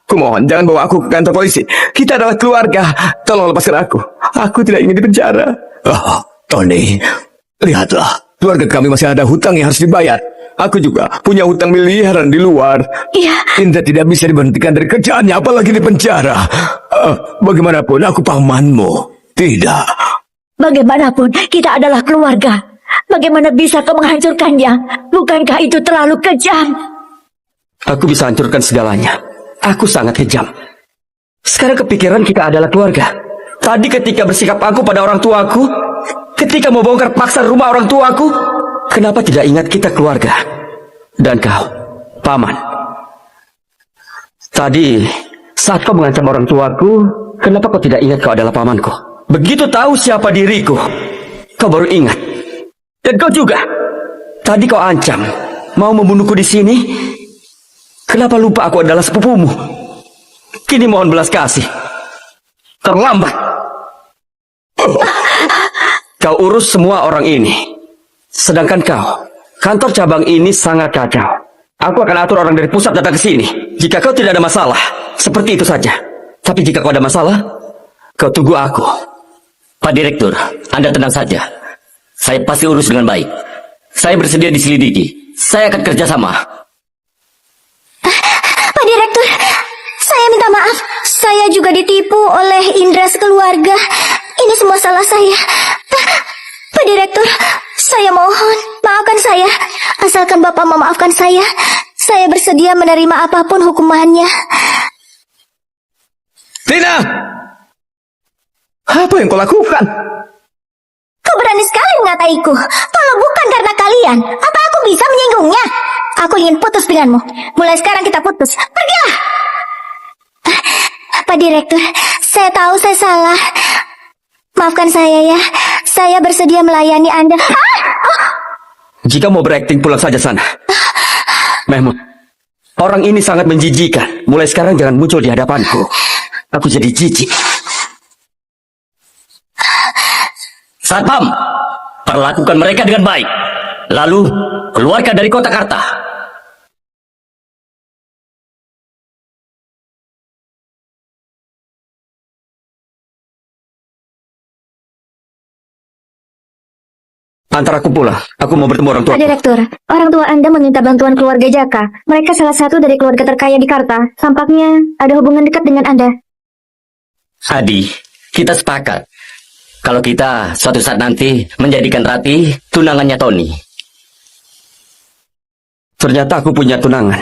Kumohon, jangan bawa aku ke kantor polisi. Kita adalah keluarga. Tolong lepaskan aku. Aku tidak ingin dipenjara. Tony, lihatlah. Keluarga kami masih ada hutang yang harus dibayar. Aku juga punya hutang miliaran di luar. Iya. Indra tidak bisa diberhentikan dari kerjaannya, apalagi di penjara. Bagaimanapun aku pamanmu. Tidak. Bagaimanapun kita adalah keluarga. Bagaimana bisa kau menghancurkannya? Bukankah itu terlalu kejam? Aku bisa hancurkan segalanya. Aku sangat kejam. Sekarang kepikiran kita adalah keluarga. Tadi ketika bersikap aku pada orang tuaku, ketika mau bongkar paksa rumah orang tuaku, kenapa tidak ingat kita keluarga? Dan kau, paman. Tadi saat kau mengancam orang tuaku, kenapa kau tidak ingat kau adalah pamanku? Begitu tahu siapa diriku, kau baru ingat. Dan kau juga. Tadi kau ancam mau membunuhku di sini. Kenapa lupa aku adalah sepupumu? Kini mohon belas kasih. Terlambat. Kau urus semua orang ini. Sedangkan kau, kantor cabang ini sangat kacau. Aku akan atur orang dari pusat datang ke sini. Jika kau tidak ada masalah, seperti itu saja. Tapi jika kau ada masalah, kau tunggu aku. Pak Direktur, Anda tenang saja. Saya pasti urus dengan baik. Saya bersedia diselidiki. Saya akan kerjasama. Pak Direktur, saya minta maaf. Saya juga ditipu oleh Indra sekeluarga. Ini semua salah saya. Pak Direktur, saya mohon, maafkan saya. Asalkan Bapak memaafkan saya bersedia menerima apapun hukumannya. Tina! Apa yang kau lakukan? Kau berani sekali mengataiku. Kalau bukan karena kalian, apa aku bisa menyinggungnya? Aku ingin putus denganmu. Mulai sekarang kita putus. Pergilah! Pak Direktur, saya tahu saya salah. Maafkan saya ya. Saya bersedia melayani Anda. Jika mau berakting, pulang saja sana. Mahmud, orang ini sangat menjijikan. Mulai sekarang jangan muncul di hadapanku. Aku jadi jijik. Satpam, perlakukan mereka dengan baik. Lalu, keluarkan dari kota Karta. Antar aku pulang. Aku mau bertemu orang tua. Pak Direktur, orang tua Anda meminta bantuan keluarga Jaka. Mereka salah satu dari keluarga terkaya di Karta. Tampaknya ada hubungan dekat dengan Anda. Adi, kita sepakat. Kalau kita suatu saat nanti menjadikan Rati tunangannya Tony. Ternyata aku punya tunangan.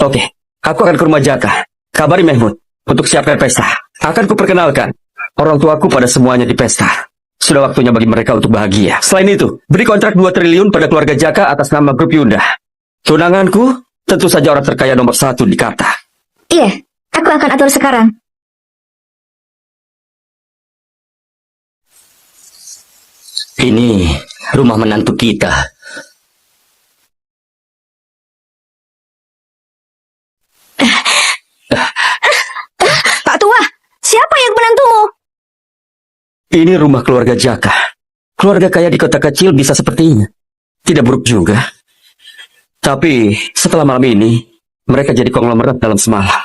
Oke, aku akan ke rumah Jaka. Kabari Mahmud untuk siapkan pesta. Akan kuperkenalkan orang tuaku pada semuanya di pesta. Sudah waktunya bagi mereka untuk bahagia. Selain itu, beri kontrak 2 triliun pada keluarga Jaka atas nama grup Yunda. Tunanganku tentu saja orang terkaya nomor 1 di Karta. Iya, aku akan atur sekarang. Ini rumah menantu kita. Pak Tua, siapa yang menantumu? Ini rumah keluarga Jaka. Keluarga kaya di kota kecil bisa seperti ini. Tidak buruk juga. Tapi setelah malam ini, mereka jadi konglomerat dalam semalam.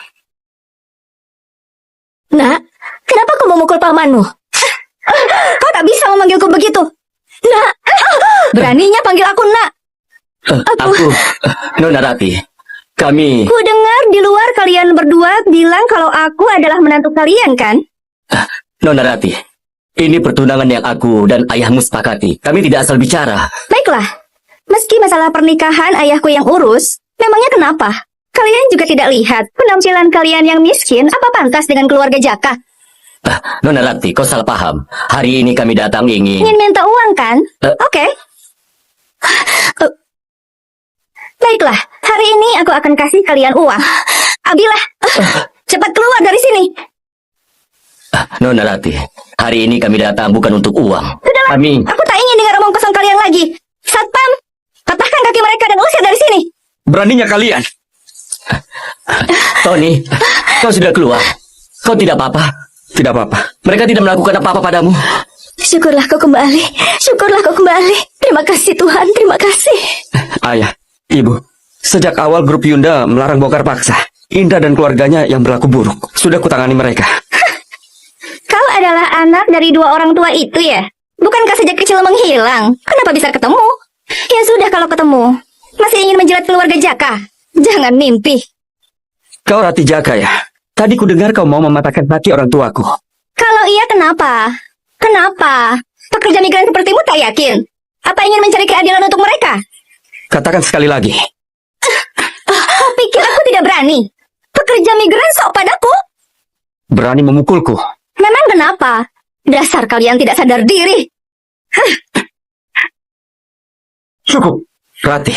Nak, kenapa kau memukul pamanmu? Kau tak bisa memanggilku begitu. Nak, Beraninya panggil aku nak. Aku, Nona Rati. Kami, Ku dengar di luar kalian berdua bilang kalau aku adalah menantu kalian kan? Nona Rati. Ini pertunangan yang aku dan ayahmu sepakati. Kami tidak asal bicara. Baiklah, meski masalah pernikahan ayahku yang urus, memangnya kenapa? Kalian juga tidak lihat penampilan kalian yang miskin, apa pantas dengan keluarga Jaka? Nona Rati, kau salah paham. Hari ini kami datang ingin... Ingin minta uang kan? Oke. Baiklah, hari ini aku akan kasih kalian uang. Ambillah, cepat keluar dari sini. Nona Rati, hari ini kami datang bukan untuk uang. Sudahlah, Kami... aku tak ingin dengar omong kosong kalian lagi. Satpam, patahkan kaki mereka dan usir dari sini. Beraninya kalian. Tony, kau sudah keluar. Kau tidak apa-apa. Tidak apa-apa. Mereka tidak melakukan apa-apa padamu. syukurlah kau kembali. Syukurlah kau kembali. Terima kasih Tuhan, terima kasih. Ayah, ibu, sejak awal grup Yunda melarang bongkar paksa. Indra dan keluarganya yang berlaku buruk. Sudah kutangani mereka. Kau adalah anak dari 2 orang tua itu ya? Bukankah sejak kecil menghilang? Kenapa bisa ketemu? Ya sudah kalau ketemu. Masih ingin menjilat keluarga Jaka? Jangan mimpi. Kau Rati Jaka ya? Tadi ku dengar kau mau mematahkan hati orang tuaku. Kalau iya kenapa? Kenapa? Pekerja migran sepertimu tak yakin? Apa ingin mencari keadilan untuk mereka? Katakan sekali lagi. Kau pikir aku tidak tidak berani? Pekerja migran sok padaku? Berani memukulku. Memang kenapa? Dasar kalian tidak sadar diri. Cukup, Ratih.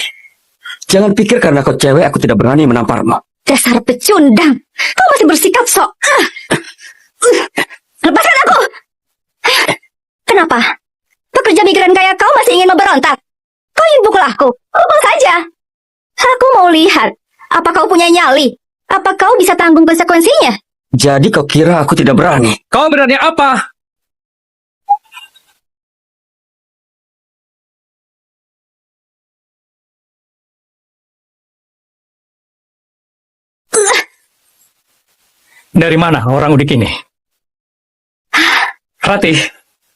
Jangan pikir karena kau cewek aku tidak berani menamparmu. Dasar pecundang. Kau masih bersikap sok. Lepaskan aku. Kenapa? Pekerja migran kayak kau masih ingin memberontak? Kau ingin pukul aku? Pukul saja. Aku mau lihat. Apa kau punya nyali? Apa kau bisa tanggung konsekuensinya? Jadi kau kira aku tidak berani? Kau berani apa? Dari mana orang udik ini? Ratih,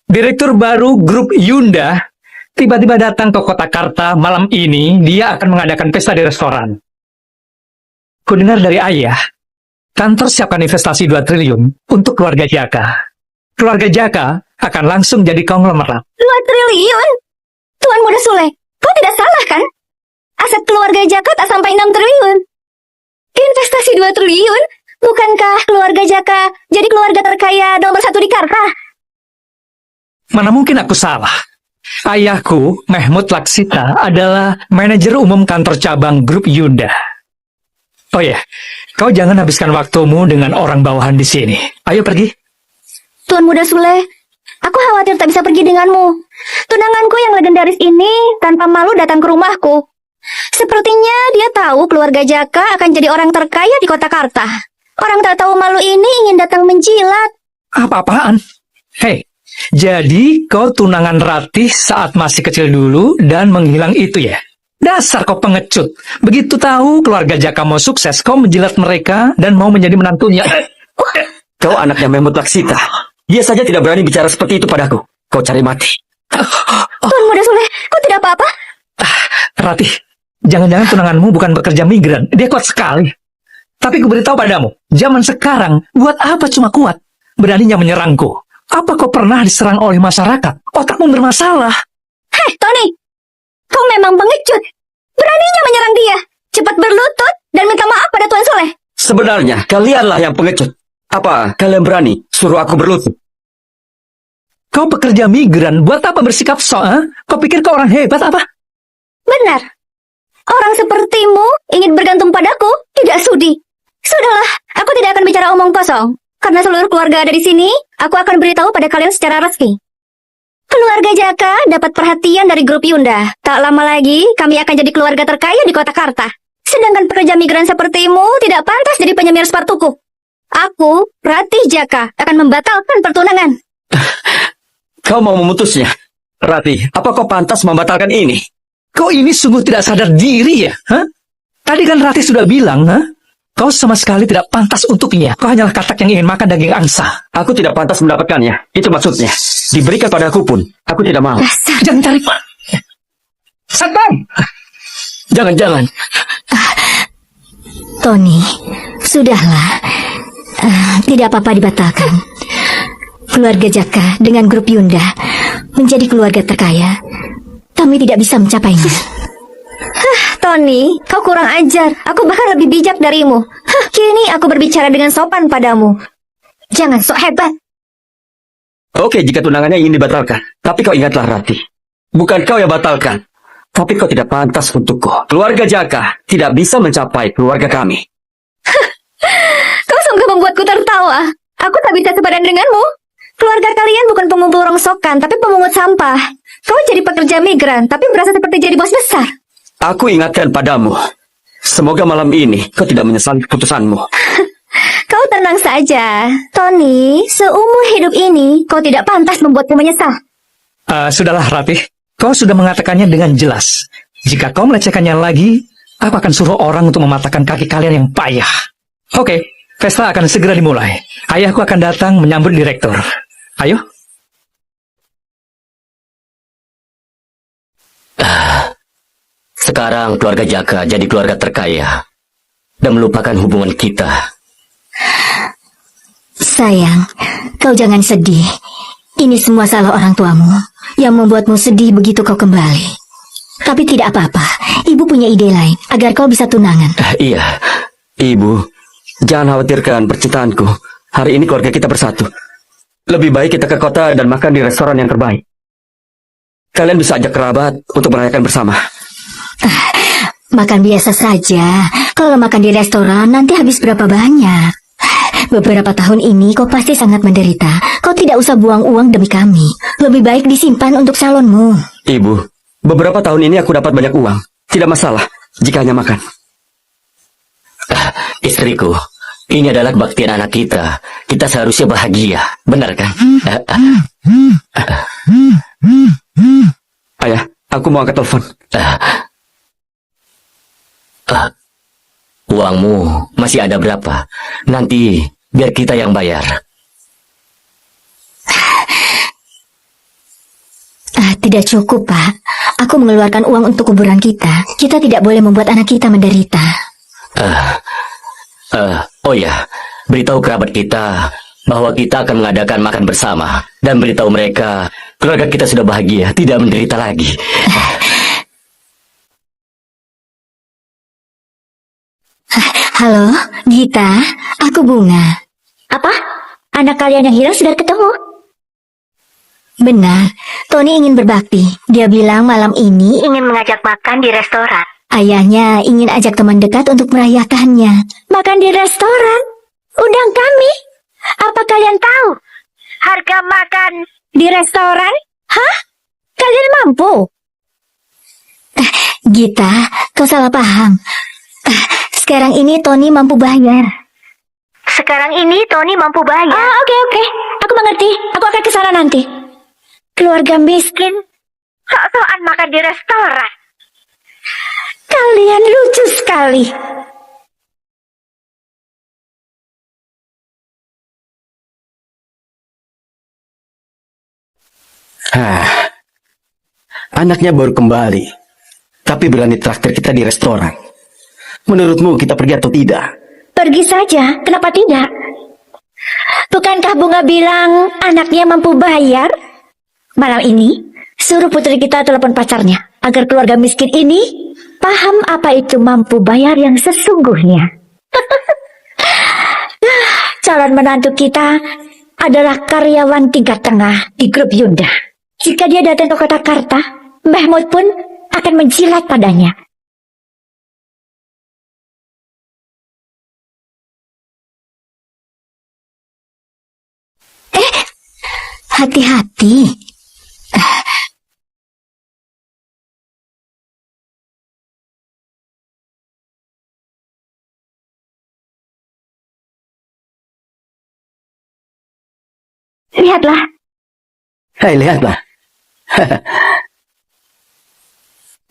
direktur baru grup Yunda tiba-tiba datang ke kota Karta malam ini. Dia akan mengadakan pesta di restoran. Kudengar dari ayah, kantor siapkan investasi 2 triliun untuk keluarga Jaka. Keluarga Jaka akan langsung jadi konglomerat. 2 triliun? Tuan Muda Sule, kau tidak salah kan? Aset keluarga Jaka tak sampai 6 triliun. Investasi 2 triliun? Bukankah keluarga Jaka jadi keluarga terkaya nomor 1 di Karta? Mana mungkin aku salah? Ayahku, Mehmud Laksita, adalah manajer umum kantor cabang grup Yunda. Oh ya, kau jangan habiskan waktumu dengan orang bawahan di sini. Ayo pergi. Tuan Muda Sule, aku khawatir tak bisa pergi denganmu. Tunanganku yang legendaris ini tanpa malu datang ke rumahku. Sepertinya dia tahu keluarga Jaka akan jadi orang terkaya di kota Karta. Orang tak tahu malu ini ingin datang menjilat. Apa-apaan? Hei, jadi kau tunangan Ratih saat masih kecil dulu dan menghilang itu ya? Dasar kau pengecut. Begitu tahu keluarga Jaka mau sukses, kau menjilat mereka dan mau menjadi menantunya. Kau anaknya Mehmud Laksita. Dia saja tidak berani bicara seperti itu padaku. Kau cari mati. Tuan Muda Sule, kau tidak apa-apa? Ratih, jangan-jangan tunanganmu bukan pekerja migran. Dia kuat sekali. Tapi ku beritahu padamu, zaman sekarang, buat apa cuma kuat? Beraninya menyerangku. Apa kau pernah diserang oleh masyarakat? Otakmu bermasalah. Hei, Tony! Kau memang pengecut. Beraninya menyerang dia. Cepat berlutut dan minta maaf pada Tuan Soleh. Sebenarnya kalianlah yang pengecut. Apa kalian berani suruh aku berlutut? Kau pekerja migran, buat apa bersikap sok? Kau pikir kau orang hebat apa? Benar. Orang sepertimu ingin bergantung padaku, tidak sudi. Sudahlah, aku tidak akan bicara omong kosong. Karena seluruh keluarga ada di sini, aku akan beritahu pada kalian secara resmi. Keluarga Jaka dapat perhatian dari grup Yunda. Tak lama lagi, kami akan jadi keluarga terkaya di kota Karta. Sedangkan pekerja migran sepertimu tidak pantas jadi penyemir sepatuku. Aku, Ratih Jaka, akan membatalkan pertunangan. Kau mau memutusnya? Ratih, apa kau pantas membatalkan ini? Kau ini sungguh tidak sadar diri ya? Tadi kan Ratih sudah bilang, kau sama sekali tidak pantas untuknya. Kau hanyalah katak yang ingin makan daging angsa. Aku tidak pantas mendapatkannya. Itu maksudnya. Diberikan padaku pun, aku tidak mau. Jangan cari Satpam! Jangan-jangan. Tony, sudahlah. Tidak apa-apa dibatalkan. Keluarga Jaka dengan grup Yunda menjadi keluarga terkaya. Kami tidak bisa mencapainya. Tony, kau kurang ajar. Aku bahkan lebih bijak darimu. Kini aku berbicara dengan sopan padamu. Jangan sok hebat. Oke, jika tunangannya ingin dibatalkan. Tapi kau ingatlah, Ratih. Bukan kau yang batalkan. Tapi kau tidak pantas untukku. Keluarga Jaka tidak bisa mencapai keluarga kami. Kau sungguh membuatku tertawa. Aku tak bisa sepadan denganmu. Keluarga kalian bukan pengumpul rongsokan, tapi pemungut sampah. Kau jadi pekerja migran, tapi merasa seperti jadi bos besar. Aku ingatkan padamu. Semoga malam ini kau tidak menyesali keputusanmu. Kau tenang saja. Tony, seumur hidup ini, kau tidak pantas membuatku menyesal. Sudahlah Ratih, kau sudah mengatakannya dengan jelas. Jika kau melecehkannya lagi, aku akan suruh orang untuk mematahkan kaki kalian yang payah. Oke, pesta akan segera dimulai. Ayahku akan datang menyambut direktur. Ayo. Sekarang keluarga Jaka jadi keluarga terkaya dan melupakan hubungan kita. Sayang, kau jangan sedih. Ini semua salah orang tuamu yang membuatmu sedih begitu kau kembali. Tapi tidak apa-apa, ibu punya ide lain agar kau bisa tunangan. Iya, Ibu, jangan khawatirkan percintaanku. Hari ini keluarga kita bersatu. Lebih baik kita ke kota dan makan di restoran yang terbaik. Kalian bisa ajak kerabat untuk merayakan bersama. Makan biasa saja. Kalau makan di restoran, nanti habis berapa banyak? Beberapa tahun ini kau pasti sangat menderita. Kau tidak usah buang uang demi kami. Lebih baik disimpan untuk salonmu. Ibu, beberapa tahun ini aku dapat banyak uang. Tidak masalah jika hanya makan. Istriku, ini adalah kebaktian anak kita. Kita seharusnya bahagia, benar kan? Ayah, aku mau angkat telepon. Uangmu masih ada berapa? Nanti biar kita yang bayar. Tidak cukup, Pak. Aku mengeluarkan uang untuk kuburan kita. Kita tidak boleh membuat anak kita menderita. Oh ya, beritahu kerabat kita bahwa kita akan mengadakan makan bersama. Dan beritahu mereka, keluarga kita sudah bahagia, tidak menderita lagi. Halo, Gita. Aku Bunga. Apa? Anak kalian yang hilang sudah ketemu? Benar, Tony ingin berbakti. Dia bilang malam ini ingin mengajak makan di restoran. Ayahnya ingin ajak teman dekat untuk merayakannya. Makan di restoran? Undang kami? Apa kalian tahu harga makan di restoran? Hah? Kalian mampu? Gita, kau salah paham. Sekarang ini Tony mampu bayar. Oke. Aku mengerti. Aku akan ke sana nanti. Keluarga miskin sok-sokan makan di restoran. Kalian lucu sekali. Anaknya baru kembali, tapi berani traktir kita di restoran. Menurutmu kita pergi atau tidak? Pergi saja, kenapa tidak? Bukankah Bunga bilang anaknya mampu bayar? Malam ini, suruh putri kita telepon pacarnya, agar keluarga miskin ini paham apa itu mampu bayar yang sesungguhnya. Calon menantu kita adalah karyawan tingkat tengah di grup Yunda. Jika dia datang ke kota Karta, Mahmud pun akan menjilat padanya. Hati-hati. Lihatlah, Hai, lihatlah.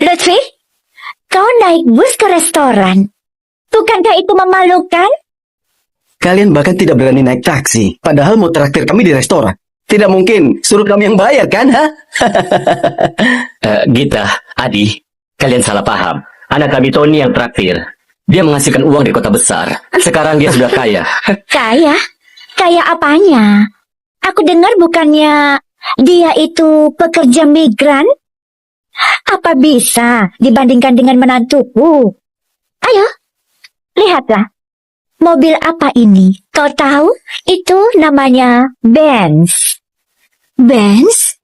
Lutfi, kau naik bus ke restoran. Bukankah itu memalukan? Kalian bahkan tidak berani naik taksi, padahal mau traktir kami di restoran. Tidak mungkin, suruh kami yang bayar kan, ha? Gita, Adi, kalian salah paham. Anak kami Tony yang traktir. Dia menghasilkan uang di kota besar. Sekarang dia sudah kaya. Kaya? Kaya apanya? Aku dengar bukannya dia itu pekerja migran? Apa bisa dibandingkan dengan menantuku? Ayo, lihatlah. Mobil apa ini? Kau tahu? Itu namanya Benz. Benz?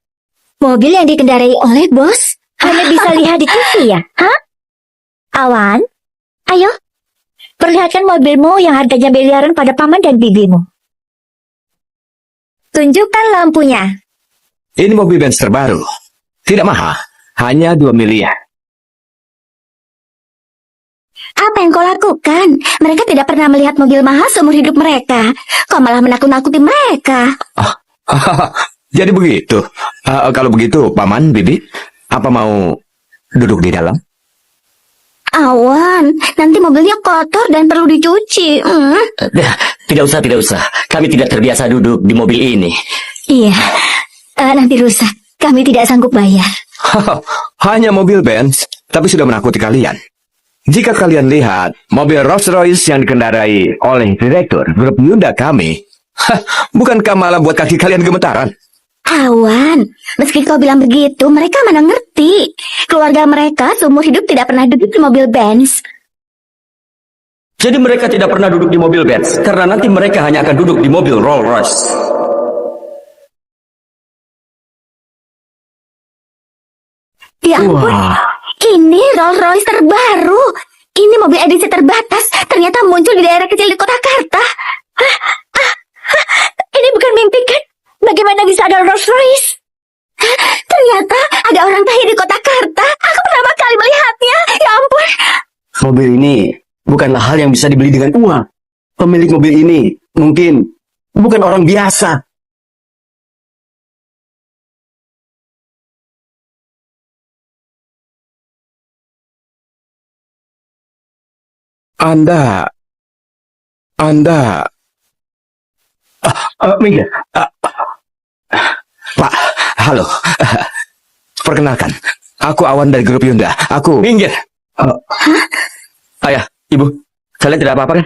Mobil yang dikendarai oleh bos? Hanya bisa lihat di TV ya? Hah? Awan, ayo. Perlihatkan mobilmu yang harganya miliaran pada paman dan bibimu. Tunjukkan lampunya. Ini mobil Benz terbaru. Tidak mahal, hanya 2 miliar. Apa yang kau lakukan? Mereka tidak pernah melihat mobil mahal seumur hidup mereka. Kau malah menakut-nakuti mereka. Jadi begitu. Kalau begitu, Paman, Bibi, apa mau duduk di dalam? Awan, nanti mobilnya kotor dan perlu dicuci. Tidak usah. Kami tidak terbiasa duduk di mobil ini. Iya, nanti rusak. Kami tidak sanggup bayar. Hanya mobil Benz, tapi sudah menakuti kalian. Jika kalian lihat mobil Rolls-Royce yang dikendarai oleh direktur grup Yunda kami, bukankah malah buat kaki kalian gemetaran? Awan, meski kau bilang begitu, mereka mana ngerti. Keluarga mereka seumur hidup tidak pernah duduk di mobil Benz. Jadi mereka tidak pernah duduk di mobil Benz, karena nanti mereka hanya akan duduk di mobil Rolls Royce. Ya ampun, ini Rolls Royce terbaru. Ini mobil edisi terbatas. Ternyata muncul di daerah kecil di kota Karta. Ini bukan mimpi kan? Bagaimana bisa ada Rolls Royce? Ternyata ada orang kaya di kota Karta. Aku pertama kali melihatnya. Ya ampun. Mobil ini bukanlah hal yang bisa dibeli dengan uang. Pemilik mobil ini mungkin bukan orang biasa. Anda, Mingga, Pak, halo, perkenalkan, aku Awan dari grup Yunda. Aku minggir. Ayah, ibu, kalian tidak apa-apa kan?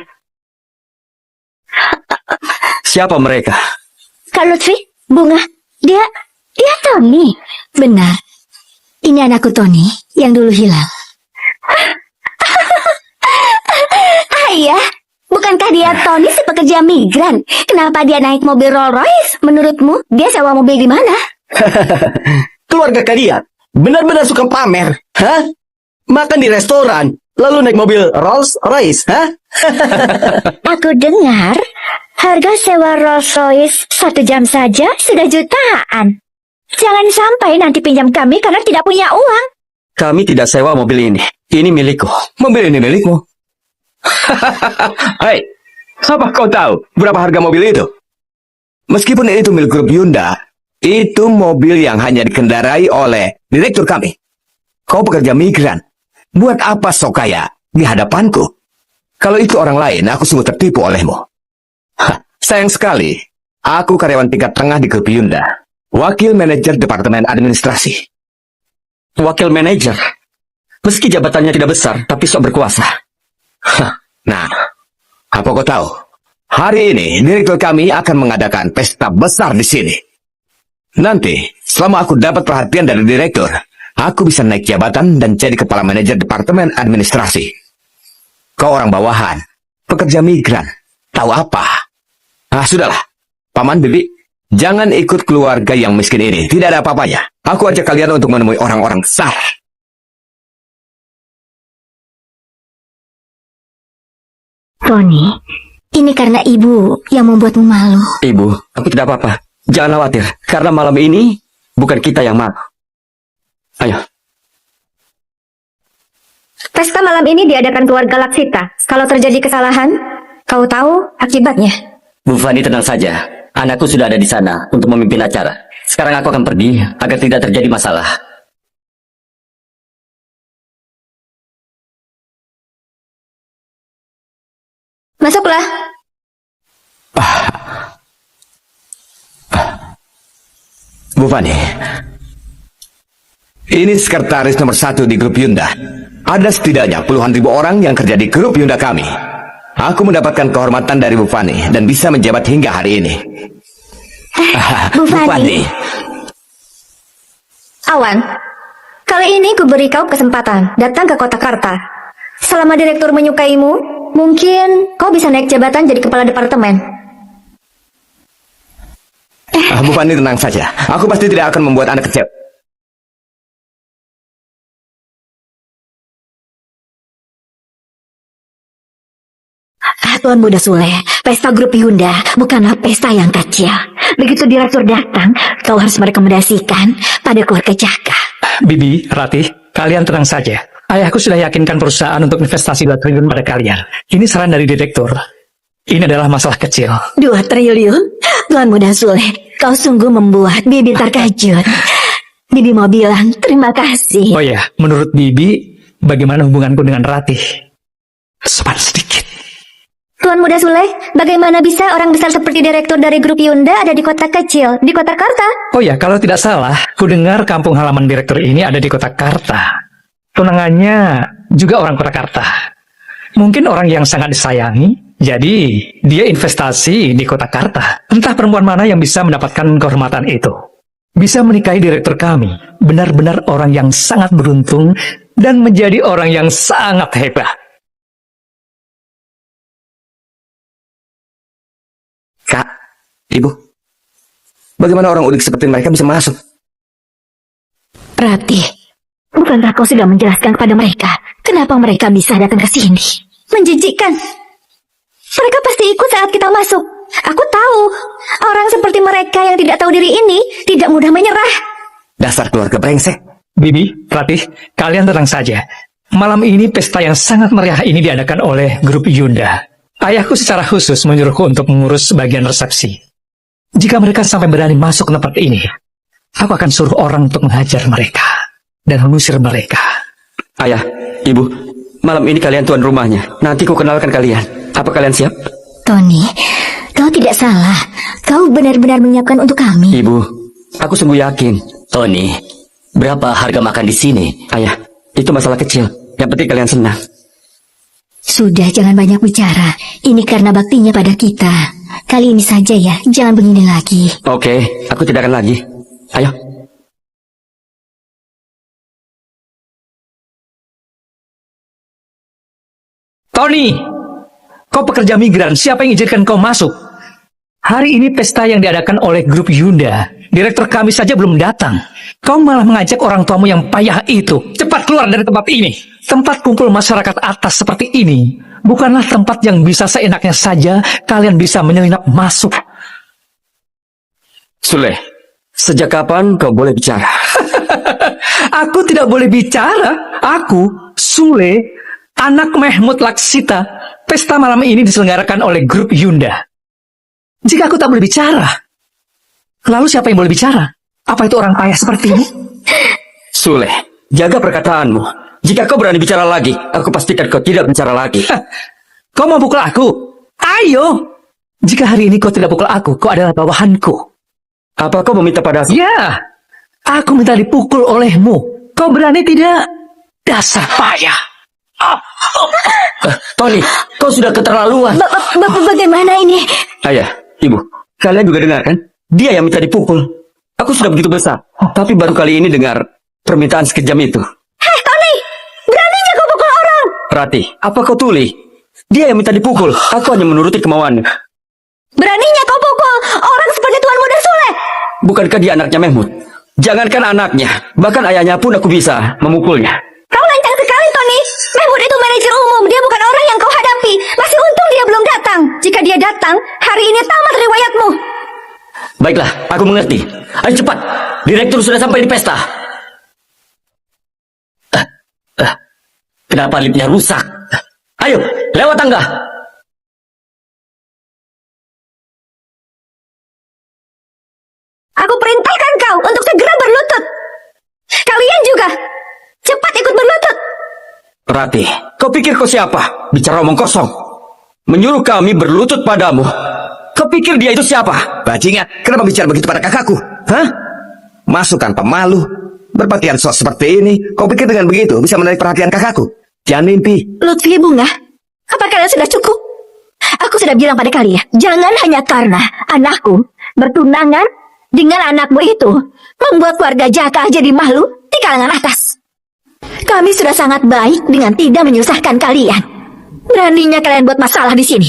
Siapa mereka? Kak Lutfi, Bunga, dia Tony. Benar. Ini anakku Tony yang dulu hilang. Ayah, bukankah dia Tony si pekerja migran? Kenapa dia naik mobil Rolls Royce? Menurutmu, dia sewa mobil di mana? Keluarga kalian benar-benar suka pamer, hah? Makan di restoran, lalu naik mobil Rolls Royce, hah? Aku dengar harga sewa Rolls Royce 1 jam saja sudah jutaan. Jangan sampai nanti pinjam kami karena tidak punya uang. Kami tidak sewa mobil ini. Ini milikku. Mobil ini milikmu. Hai, apa kau tahu berapa harga mobil itu? Meskipun itu milik grup Yunda, itu mobil yang hanya dikendarai oleh direktur kami. Kau pekerja migran. Buat apa sok kaya di hadapanku? Kalau itu orang lain, aku sungguh tertipu olehmu. Sayang sekali, aku karyawan tingkat tengah di grup Yunda. Wakil manajer departemen administrasi. Wakil manajer? Meski jabatannya tidak besar, tapi sok berkuasa. Nah, apa kau tahu? Hari ini, direktur kami akan mengadakan pesta besar di sini. Nanti, selama aku dapat perhatian dari direktur, aku bisa naik jabatan dan jadi kepala manajer departemen administrasi. Kau orang bawahan, pekerja migran, tahu apa? Sudahlah. Paman, Bibi, jangan ikut keluarga yang miskin ini. Tidak ada apa-apanya. Aku ajak kalian untuk menemui orang-orang besar. Tony, ini karena ibu yang membuatmu malu. Ibu, aku tidak apa-apa. Jangan khawatir, karena malam ini bukan kita yang malu. Ayo. Pesta malam ini diadakan keluarga Laksita. Kalau terjadi kesalahan, kau tahu akibatnya. Bu Fani, tenang saja. Anakku sudah ada di sana untuk memimpin acara. Sekarang aku akan pergi agar tidak terjadi masalah. Masuklah. Bu Fani, ini sekretaris nomor 1 di grup Yunda. Ada setidaknya puluhan ribu orang yang kerja di grup Yunda kami. Aku mendapatkan kehormatan dari Bu Fani dan bisa menjabat hingga hari ini. Bu Fani. Awan, kali ini ku beri kau kesempatan datang ke kota Karta. Selama direktur menyukaimu, mungkin kau bisa naik jabatan jadi kepala departemen. Bu Fani, tenang saja. Aku pasti tidak akan membuat Anda kecewa. Tuan Muda Sule, pesta grup Yunda bukanlah pesta yang kecil. Begitu direktur datang, kau harus merekomendasikan pada keluarga Jaka. Bibi, Ratih, kalian tenang saja. Ayahku sudah yakinkan perusahaan untuk investasi 2 triliun pada kalian. Ini saran dari direktur. Ini adalah masalah kecil. 2 triliun? Tuan Muda Sule, kau sungguh membuat Bibi terkejut. Bibi mau bilang terima kasih. Oh ya, menurut Bibi, bagaimana hubunganku dengan Ratih? Sopan sedikit. Tuan Muda Sule, bagaimana bisa orang besar seperti direktur dari grup Yunda ada di kota kecil, di kota Karta? Oh ya, kalau tidak salah, ku dengar kampung halaman direktur ini ada di kota Karta. Tunangannya juga orang kota Karta. Mungkin orang yang sangat disayangi, jadi dia investasi di kota Karta. Entah perempuan mana yang bisa mendapatkan kehormatan itu. Bisa menikahi direktur kami, benar-benar orang yang sangat beruntung dan menjadi orang yang sangat hebat. Kak, Ibu, bagaimana orang udik seperti mereka bisa masuk? Rati, bukankah kau sudah menjelaskan kepada mereka kenapa mereka bisa datang ke sini? Menjijikkan. Mereka pasti ikut saat kita masuk. Aku tahu, orang seperti mereka yang tidak tahu diri ini tidak mudah menyerah. Dasar keluarga brengsek. Bibi, Ratih, kalian tenang saja. Malam ini pesta yang sangat meriah ini diadakan oleh grup Yunda. Ayahku secara khusus menyuruhku untuk mengurus bagian resepsi. Jika mereka sampai berani masuk ke tempat ini, aku akan suruh orang untuk menghajar mereka dan mengusir mereka. Ayah, Ibu, malam ini kalian tuan rumahnya. Nanti ku kenalkan kalian. Apa kalian siap? Tony, kau tidak salah. Kau benar-benar menyiapkan untuk kami. Ibu, aku sungguh yakin. Tony, berapa harga makan di sini? Ayah, itu masalah kecil. Yang penting kalian senang. Sudah, jangan banyak bicara. Ini karena baktinya pada kita. Kali ini saja ya, jangan begini lagi. Oke, aku tidak akan lagi. Ayo. Tony, kau pekerja migran, siapa yang izinkan kau masuk? Hari ini pesta yang diadakan oleh grup Yunda. Direktur kami saja belum datang. Kau malah mengajak orang tuamu yang payah itu. Cepat keluar dari tempat ini. Tempat kumpul masyarakat atas seperti ini bukanlah tempat yang bisa seenaknya saja kalian bisa menyelinap masuk. Sule, sejak kapan kau boleh bicara? Aku tidak boleh bicara. Aku, Sule, anak Mehmud Laksita. Pesta malam ini diselenggarakan oleh grup Yunda. Jika aku tak boleh bicara, lalu siapa yang boleh bicara? Apa itu orang payah seperti ini? Sule, jaga perkataanmu. Jika kau berani bicara lagi, aku pastikan kau tidak bicara lagi. Kau mau pukul aku? Ayo! Jika hari ini kau tidak pukul aku, kau adalah bawahanku. Apa kau meminta pada aku? Ya, aku minta dipukul olehmu. Kau berani tidak? Dasar payah. Tony, kau sudah keterlaluan. Bagaimana ini? Ayah, Ibu, kalian juga dengar kan? Dia yang minta dipukul. Aku sudah begitu besar, tapi baru kali ini dengar permintaan sekejam itu. Hei, Tony! Beraninya kau pukul orang! Rati, apa kau tuli? Dia yang minta dipukul. Aku hanya menuruti kemauannya. Beraninya kau pukul orang seperti Tuan Muda Sule! Bukankah dia anaknya Mehmud? Jangankan anaknya, bahkan ayahnya pun aku bisa memukulnya. Kau lancang sekali, Tony. Mehmud itu manajer umum. Dia bukan orang yang kau hadapi. Masih untung dia belum datang. Jika dia datang, hari ini tamat riwayatmu. Baiklah, aku mengerti. Ayo cepat, direktur sudah sampai di pesta. Kenapa liftnya rusak? Ayo, lewat tangga. Aku perintahkan kau untuk segera berlutut. Kalian juga. Cepat ikut berlutut. Rati, kau pikir kau siapa? Bicara omong kosong. Menyuruh kami berlutut padamu. Kau pikir dia itu siapa? Bajingan, kenapa bicara begitu pada kakakku? Hah? Masukkan pemalu. Berpakaian sok seperti ini, kau pikir dengan begitu bisa menarik perhatian kakakku? Jangan mimpi. Lutfi, Bunga, apa kalian sudah cukup? Aku sudah bilang pada kalian, jangan hanya karena anakku bertunangan dengan anakmu itu membuat keluarga Jaka jadi malu di kalangan atas. Kami sudah sangat baik dengan tidak menyusahkan kalian. Beraninya kalian buat masalah di sini.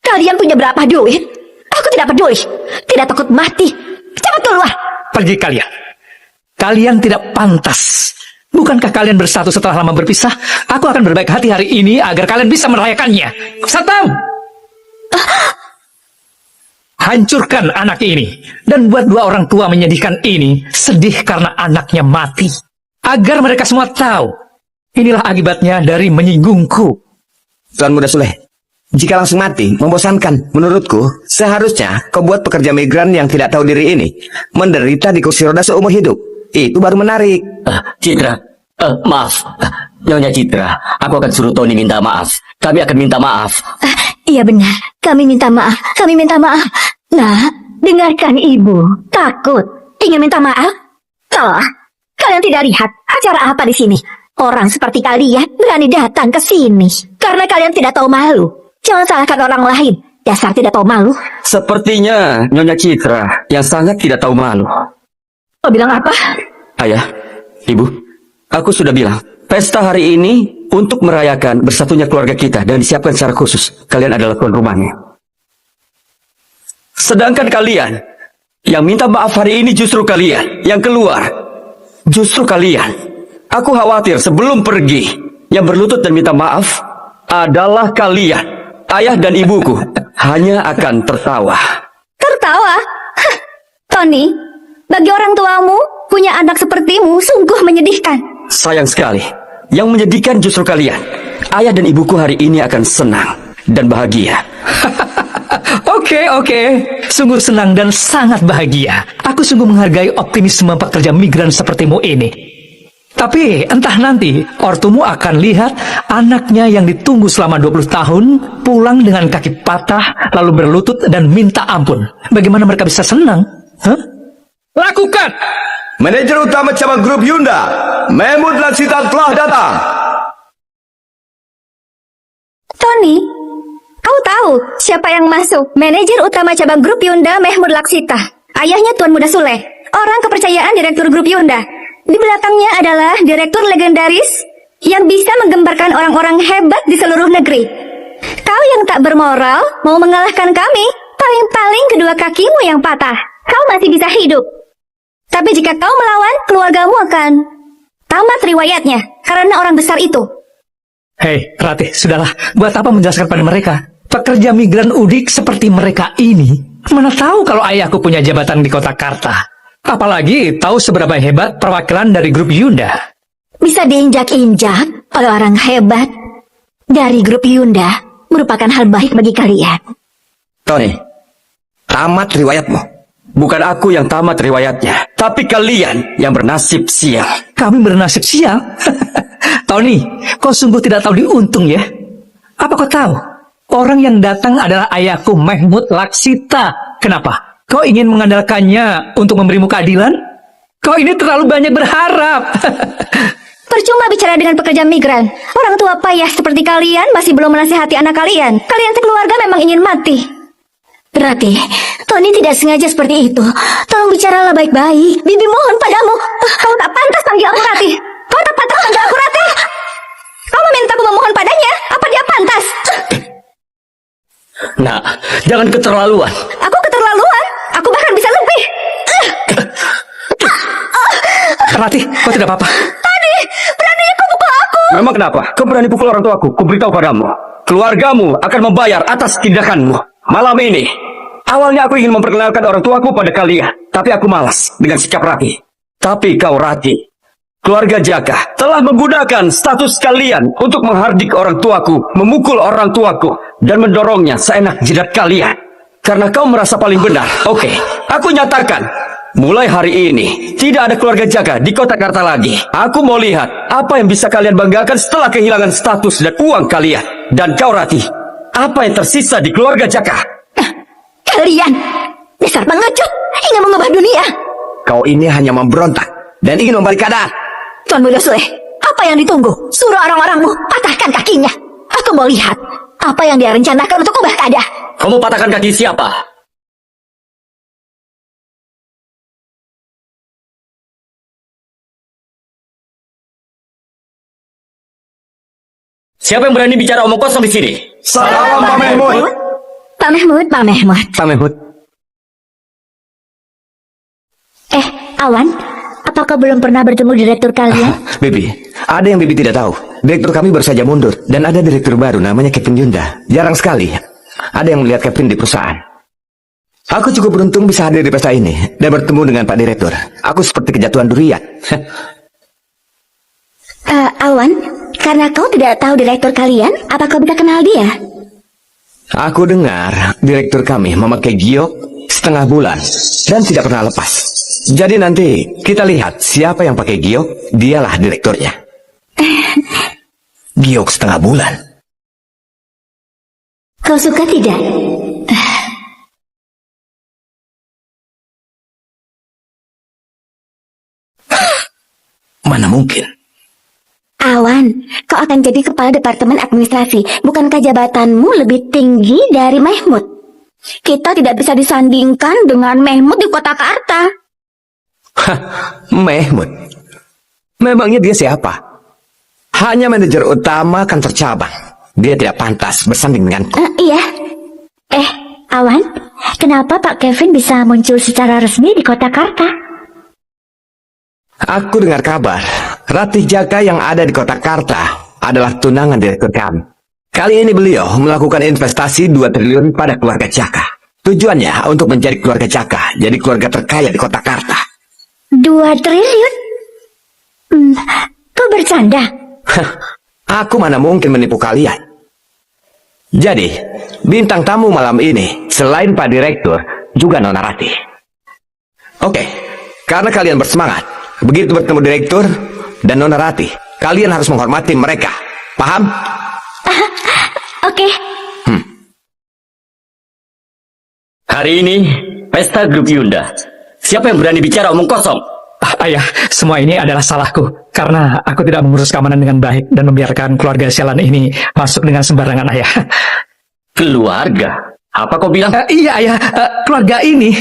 Kalian punya berapa duit? Aku tidak peduli. Tidak takut mati. Cepat keluar. Pergi kalian. Kalian tidak pantas. Bukankah kalian bersatu setelah lama berpisah? Aku akan berbaik hati hari ini agar kalian bisa merayakannya. Satam! Hancurkan anak ini. Dan buat dua orang tua menyedihkan ini sedih karena anaknya mati. Agar mereka semua tahu. Inilah akibatnya dari menyinggungku. Tuan Muda Sule, jika langsung mati, membosankan. Menurutku, seharusnya kau buat pekerja migran yang tidak tahu diri ini menderita di kursi roda seumur hidup. Itu baru menarik. Citra, maaf. Nyonya Citra, aku akan suruh Tony minta maaf. Kami akan minta maaf. Iya benar. Kami minta maaf. Kami minta maaf. Nah, dengarkan ibu. Takut. Ingin minta maaf? Salah. Kalian tidak lihat acara apa di sini? Orang seperti kalian berani datang ke sini karena kalian tidak tahu malu. Jangan salahkan orang lain. Dasar tidak tahu malu. Sepertinya Nyonya Citra yang sangat tidak tahu malu. Kau bilang apa? Ayah, Ibu, aku sudah bilang, pesta hari ini untuk merayakan bersatunya keluarga kita dan disiapkan secara khusus. Kalian adalah tuan rumahnya. Sedangkan kalian yang minta maaf hari ini justru kalian yang keluar. Justru kalian. Aku khawatir sebelum pergi yang berlutut dan minta maaf adalah kalian. Ayah dan ibuku hanya akan tertawa. Tertawa? Hah, Tony, bagi orang tuamu, punya anak sepertimu sungguh menyedihkan. Sayang sekali. Yang menyedihkan justru kalian. Ayah dan ibuku hari ini akan senang dan bahagia. Oke. Sungguh senang dan sangat bahagia. Aku sungguh menghargai optimisme pekerja migran sepertimu ini. Tapi entah nanti ortumu akan lihat anaknya yang ditunggu selama 20 tahun pulang dengan kaki patah lalu berlutut dan minta ampun. Bagaimana mereka bisa senang? Hah? Lakukan! Manajer utama cabang grup Hyundai, Mahmud Laksita telah datang. Tony, kau tahu siapa yang masuk? Manajer utama cabang grup Hyundai Mahmud Laksita. Ayahnya Tuan Muda Sule, orang kepercayaan direktur grup Hyundai. Di belakangnya adalah direktur legendaris yang bisa menggembarkan orang-orang hebat di seluruh negeri. Kau yang tak bermoral mau mengalahkan kami, paling-paling kedua kakimu yang patah. Kau masih bisa hidup. Tapi jika kau melawan, keluargamu akan tamat riwayatnya karena orang besar itu. Hei, Ratih, sudahlah. Buat apa menjelaskan pada mereka? Pekerja migran udik seperti mereka ini, mana tahu kalau ayahku punya jabatan di kota Karta. Apalagi tahu seberapa hebat perwakilan dari grup Hyundai. Bisa diinjak-injak oleh orang hebat dari grup Hyundai merupakan hal baik bagi kalian. Tony, tamat riwayatmu. Bukan aku yang tamat riwayatnya, tapi kalian yang bernasib sial. Kami bernasib sial. Tony, kau sungguh tidak tahu diuntung ya. Apa kau tahu? Orang yang datang adalah ayahku Mahmud Laksita. Kenapa? Kau ingin mengandalkannya untuk memberimu keadilan? Kau ini terlalu banyak berharap. Percuma bicara dengan pekerja migran. Orang tua payah seperti kalian masih belum menasihati anak kalian. Kalian sekeluarga memang ingin mati. Berarti, Tony tidak sengaja seperti itu. Tolong bicaralah baik-baik. Bibi mohon padamu. Kau tak pantas panggil aku Ratih. Kau tak pantas panggil aku Ratih. Kau memintaku memohon padanya. Apa dia pantas? Nah, jangan keterlaluan. Aku keterlaluan. Aku bahkan bisa lebih. Ratih, kau tidak apa-apa. Tony, beraninya kau pukul aku. Memang kenapa? Kau berani pukul orang tuaku? Kuberitahu padamu. Keluargamu akan membayar atas tindakanmu. Malam ini, awalnya aku ingin memperkenalkan orang tuaku pada kalian. Tapi aku malas dengan sikap Ratih. Tapi kau Ratih, keluarga Jaka telah menggunakan status kalian untuk menghardik orang tuaku, memukul orang tuaku, dan mendorongnya seenak jidat kalian. Karena kau merasa paling benar. Oke, aku nyatakan, mulai hari ini, tidak ada keluarga Jaka di kota Karta lagi. Aku mau lihat apa yang bisa kalian banggakan setelah kehilangan status dan uang kalian. Dan kau Ratih, apa yang tersisa di keluarga Jaka? Kalian, dasar pengecut, ingin mengubah dunia. Kau ini hanya memberontak dan ingin membalik keadaan. Tuan Muda Sule, apa yang ditunggu? Suruh orang-orangmu patahkan kakinya. Aku mau lihat apa yang dia rencanakan untuk ubah keadaan. Kamu patahkan kaki siapa? Siapa yang berani bicara omong kosong di sini? Salam Pak Mahmud. Pak Mahmud. Pak Mahmud. Awan, apa kau belum pernah bertemu direktur kalian? Bibi, ada yang Bibi tidak tahu. Direktur kami baru saja mundur dan ada direktur baru namanya Kevin Yunda. Jarang sekali ada yang melihat Kevin di perusahaan. Aku cukup beruntung bisa hadir di pesta ini dan bertemu dengan Pak Direktur. Aku seperti kejatuhan durian. Awan, karena kau tidak tahu direktur kalian, apa kau bisa kenal dia? Aku dengar direktur kami memakai giok setengah bulan dan tidak pernah lepas. Jadi nanti kita lihat siapa yang pakai giok, dialah direkturnya. Giok setengah bulan. Kau suka tidak? Mana mungkin? Awan, kau akan jadi kepala departemen administrasi. Bukankah jabatanmu lebih tinggi dari Mahmud? Kita tidak bisa disandingkan dengan Mahmud di kota Karta. Mahmud? Memangnya dia siapa? Hanya manajer utama kantor cabang. Dia tidak pantas bersanding denganku. Iya. Awan, kenapa Pak Kevin bisa muncul secara resmi di kota Karta? Aku dengar kabar, Ratih Jaka yang ada di kota Karta adalah tunangan direktur kami. Kali ini beliau melakukan investasi 2 triliun pada keluarga Jaka. Tujuannya untuk menjadi keluarga Jaka, jadi keluarga terkaya di kota Karta. 2 triliun? Kau bercanda? Aku mana mungkin menipu kalian. Jadi, bintang tamu malam ini, selain Pak Direktur, juga Nona Ratih. Oke, karena kalian bersemangat, begitu bertemu Direktur dan Nona Ratih, kalian harus menghormati mereka. Paham? Oke. Hari ini, pesta grup Yunda. Siapa yang berani bicara omong kosong? Ayah, semua ini adalah salahku. Karena aku tidak mengurus keamanan dengan baik dan membiarkan keluarga sialan ini masuk dengan sembarangan, Ayah. Keluarga? Apa kau bilang? Iya, Ayah. Keluarga ini.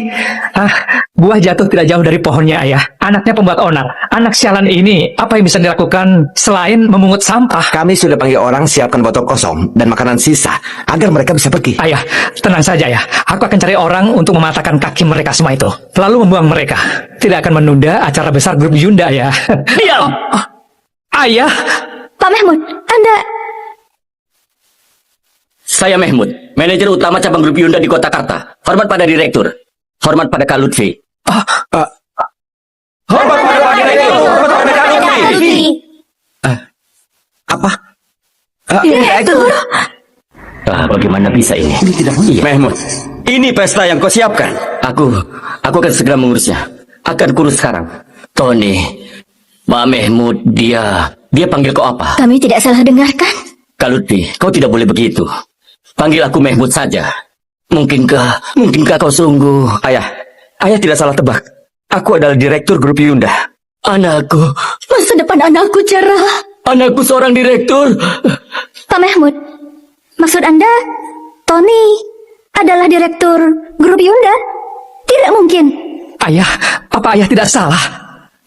Buah jatuh tidak jauh dari pohonnya, Ayah. Anaknya pembuat onar. Anak sialan ini, apa yang bisa dilakukan selain memungut sampah? Kami sudah panggil orang siapkan botol kosong dan makanan sisa, agar mereka bisa pergi. Ayah, tenang saja, Ayah. Aku akan cari orang untuk mematahkan kaki mereka semua itu. Lalu membuang mereka. Tidak akan menunda acara besar grup Yunda, Ayah. Diam! Ayah! Pak Mahmud, Anda... Saya Mahmud, manajer utama cabang grup Yunda di kota Karta. Hormat pada direktur. Hormat pada Kak Lutfi. Hormat pada Pak Direktur. Hormat pada Kak Lutfi. Apa? Direktur. Bagaimana bisa ini? Ini tidak mungkin. Mahmud, ini pesta yang kau siapkan. Aku akan segera mengurusnya. Akan kurus sekarang. Tony, Pak Mahmud, dia panggil kau apa? Kami tidak salah dengarkan. Kak Lutfi, kau tidak boleh begitu. Panggil aku Mahmud saja. Mungkinkah kau sungguh... Ayah tidak salah tebak. Aku adalah direktur grup Yunda. Anakku, Masa depan anakku cerah. anakku seorang direktur. Pak Mahmud, maksud Anda, Tony adalah direktur grup Yunda? Tidak mungkin. Ayah, apa Ayah tidak salah?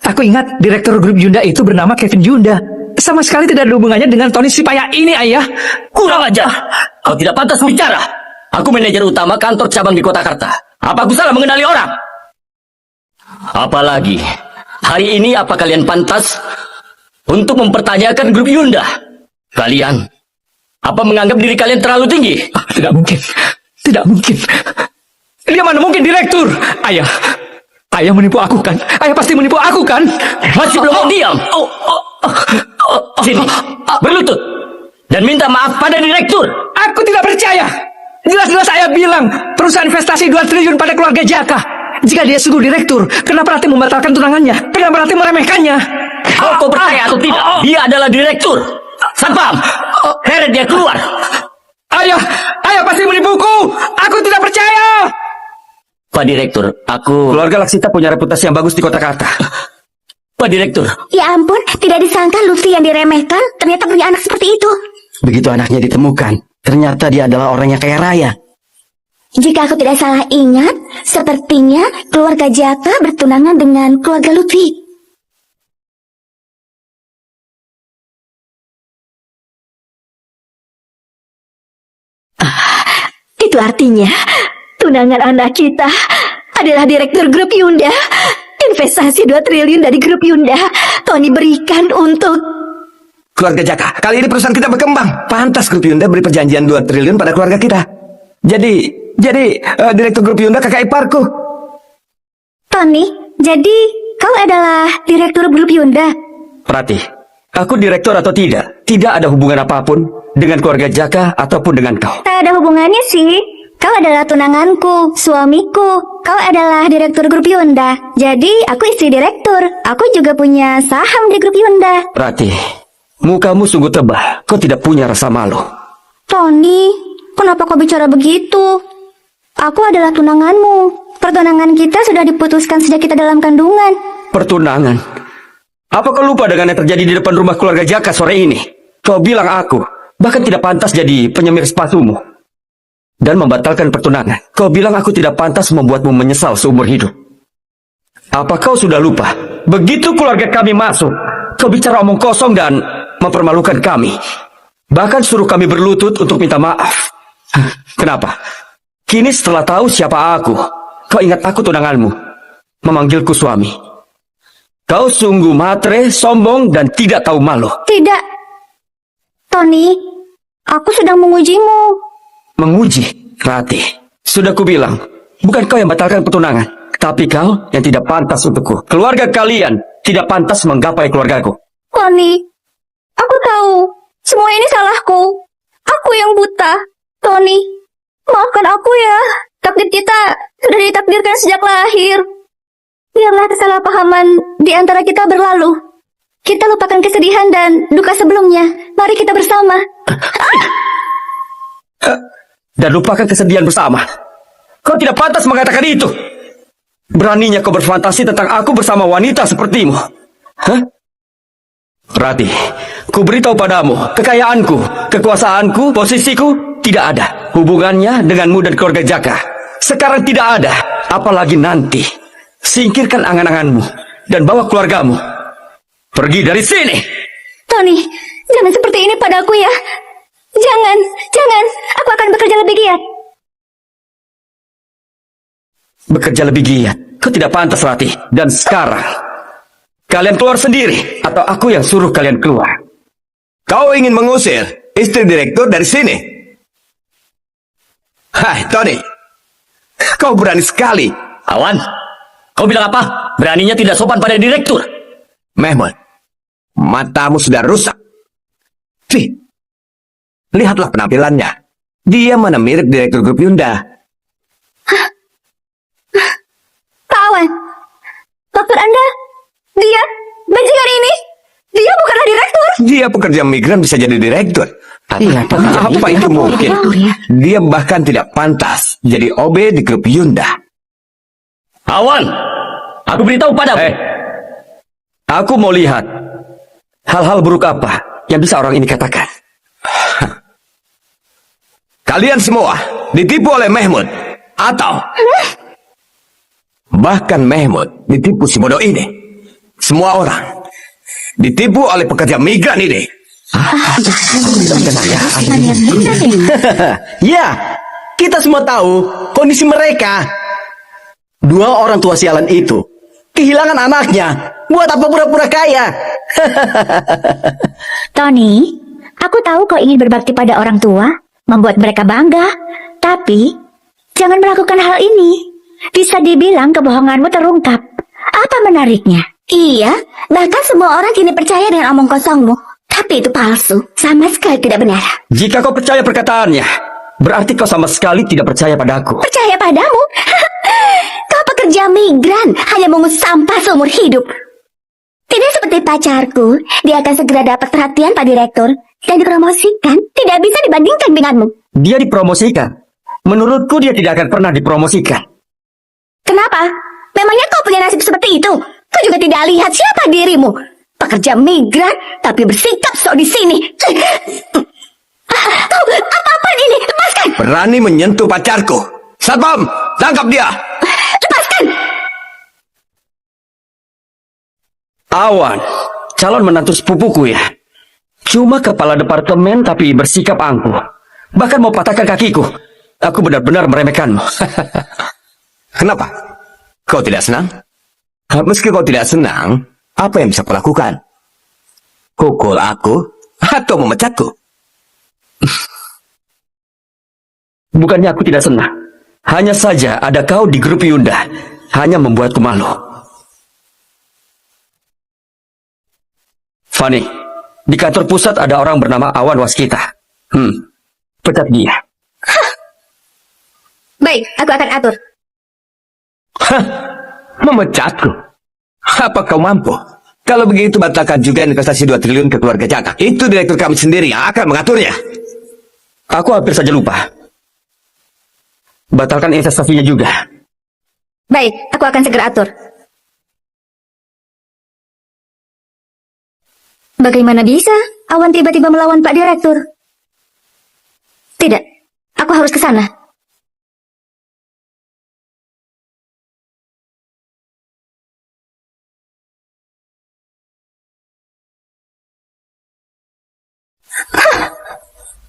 Aku ingat direktur grup Yunda itu bernama Kevin Yunda. Sama sekali tidak ada hubungannya dengan Tony si payah ini, Ayah. Kurang ajar. Kau tidak pantas bicara. Aku manajer utama kantor cabang di kota Karta. Apa aku salah mengenali orang? Apalagi, hari ini apa kalian pantas untuk mempertanyakan grup Yunda? Kalian, apa menganggap diri kalian terlalu tinggi? Tidak mungkin. Tidak mungkin. Dia mana mungkin direktur? Ayah menipu aku kan? Ayah pasti menipu aku kan? Masih belum mau diam? Sini, berlutut. Dan minta maaf pada direktur. Aku tidak percaya. Jelas-jelas ayah bilang perusahaan investasi 2 triliun pada keluarga Jaka. Jika dia sungguh direktur, kenapa Ratih membatalkan tunangannya? Kenapa Ratih meremehkannya? Kau percaya atau tidak? Dia adalah direktur. Satpam, heret dia keluar. Ayah pasti menipuku. Aku tidak percaya. Pak Direktur, aku... Keluarga Laksita punya reputasi yang bagus di kota Karta. Pak Direktur, Ya ampun, tidak disangka Lutfi yang diremehkan ternyata punya anak seperti itu. Begitu anaknya ditemukan, ternyata dia adalah orang yang kaya raya. Jika aku tidak salah ingat, sepertinya keluarga Jaka bertunangan dengan keluarga Lutfi. Itu artinya tunangan anak kita adalah direktur grup Yunda. Investasi 2 triliun dari grup Yunda Tony berikan untuk... Keluarga Jaka, kali ini perusahaan kita berkembang. Pantas grup Yunda beri perjanjian 2 triliun pada keluarga kita. Jadi direktur grup Yunda kakak iparku. Tony, jadi kau adalah direktur grup Yunda? Ratih, aku direktur atau tidak ada hubungan apapun dengan keluarga Jaka ataupun dengan kau. Tak ada hubungannya sih. Kau adalah tunanganku, suamiku. Kau adalah direktur grup Yunda. Jadi aku istri direktur. Aku juga punya saham di grup Yunda. Ratih, mukamu sungguh tebal. Kau tidak punya rasa malu. Tony, kenapa kau bicara begitu? Aku adalah tunanganmu. Pertunangan kita sudah diputuskan sejak kita dalam kandungan. Pertunangan? Apa kau lupa dengan yang terjadi di depan rumah keluarga Jaka sore ini? Kau bilang aku bahkan tidak pantas jadi penyemir sepatumu dan membatalkan pertunangan. Kau bilang aku tidak pantas membuatmu menyesal seumur hidup. Apa kau sudah lupa? Begitu keluarga kami masuk, kau bicara omong kosong dan mempermalukan kami. Bahkan suruh kami berlutut untuk minta maaf. Kenapa? Kini setelah tahu siapa aku, kau ingat aku tunanganmu, memanggilku suami. Kau sungguh matre, sombong, dan tidak tahu malu. Tidak. Tony, aku sedang mengujimu. Menguji, Rati. Sudah kubilang, bukan kau yang batalkan pertunangan, tapi kau yang tidak pantas untukku. Keluarga kalian tidak pantas menggapai keluargaku. Tony, aku tahu. Semua ini salahku. Aku yang buta. Tony, maafkan aku ya. Takdir kita sudah ditakdirkan sejak lahir. Biarlah kesalahpahaman di antara kita berlalu. Kita lupakan kesedihan dan duka sebelumnya. Mari kita bersama. Dan lupakan kesedihan bersama. Kau tidak pantas mengatakan itu. Beraninya kau berfantasi tentang aku bersama wanita sepertimu. Hah? Rati, ku beritahu padamu, kekayaanku, kekuasaanku, posisiku tidak ada hubungannya denganmu dan keluarga Jaka. Sekarang tidak ada, apalagi nanti. Singkirkan angan-anganmu dan bawa keluargamu. Pergi dari sini. Tony, jangan seperti ini padaku ya. Jangan. Aku akan bekerja lebih giat. Bekerja lebih giat. Kau tidak pantas, Rati. Dan sekarang, kalian keluar sendiri, atau aku yang suruh kalian keluar. Kau ingin mengusir istri direktur dari sini? Hai, Tony. Kau berani sekali. Awan, kau bilang apa? Beraninya tidak sopan pada direktur. Mehmet, matamu sudah rusak. Fih, lihatlah penampilannya. Dia mana mirip direktur grup Yunda. Pak Awan, maksud Anda, dia, bajingan ini, dia bukanlah direktur. Dia pekerja migran bisa jadi direktur. Iya, Apa itu mungkin? Dia bahkan tidak pantas jadi OB di grup Yunda. Awan, aku beritahu padamu. Aku mau lihat hal-hal buruk apa yang bisa orang ini katakan. Kalian semua ditipu oleh Mehmet. Atau bahkan Mehmet ditipu si bodoh ini. Semua orang ditipu oleh pekerja migran ini. Ya, kita semua tahu kondisi mereka. Dua orang tua sialan itu kehilangan anaknya. Buat apa pura-pura kaya? Tony, aku tahu kau ingin berbakti pada orang tua, membuat mereka bangga. Tapi, jangan melakukan hal ini. Bisa dibilang kebohonganmu terungkap. Apa menariknya? Iya, bahkan semua orang kini percaya dengan omong kosongmu. Tapi itu palsu, sama sekali tidak benar. Jika kau percaya perkataannya, berarti kau sama sekali tidak percaya padaku. Percaya padamu? Kau pekerja migran, hanya mengut sampah seumur hidup. Tidak seperti pacarku, dia akan segera dapat perhatian Pak Direktur dan dipromosikan. Tidak bisa dibandingkan denganmu. Dia dipromosikan. Menurutku dia tidak akan pernah dipromosikan. Kenapa? Memangnya kau punya nasib seperti itu? Kau juga tidak lihat siapa dirimu. Pekerja migran, tapi bersikap sok di sini. Kau, apa-apaan ini? Lepaskan! Berani menyentuh pacarku. Satpam, tangkap dia. Lepaskan! Awan, calon menantu sepupuku ya. Cuma kepala departemen tapi bersikap angkuh. Bahkan mau patahkan kakiku. Aku benar-benar meremehkanmu. Kenapa? Kau tidak senang? Meski kau tidak senang, apa yang bisa kau lakukan? Pukul aku atau memecatku? Bukannya aku tidak senang. Hanya saja ada kau di grup Yunda. Hanya membuatku malu. Fanny, di kantor pusat ada orang bernama Awan Waskita. Pecat dia. Baik, aku akan atur. Memecatku? Apa kau mampu? Kalau begitu batalkan juga investasi 2 triliun ke keluarga Jaka. Itu direktur kami sendiri yang akan mengaturnya. Aku hampir saja lupa. Batalkan investasinya juga. Baik, aku akan segera atur. Bagaimana bisa Awan tiba-tiba melawan Pak Direktur? Tidak, aku harus ke sana.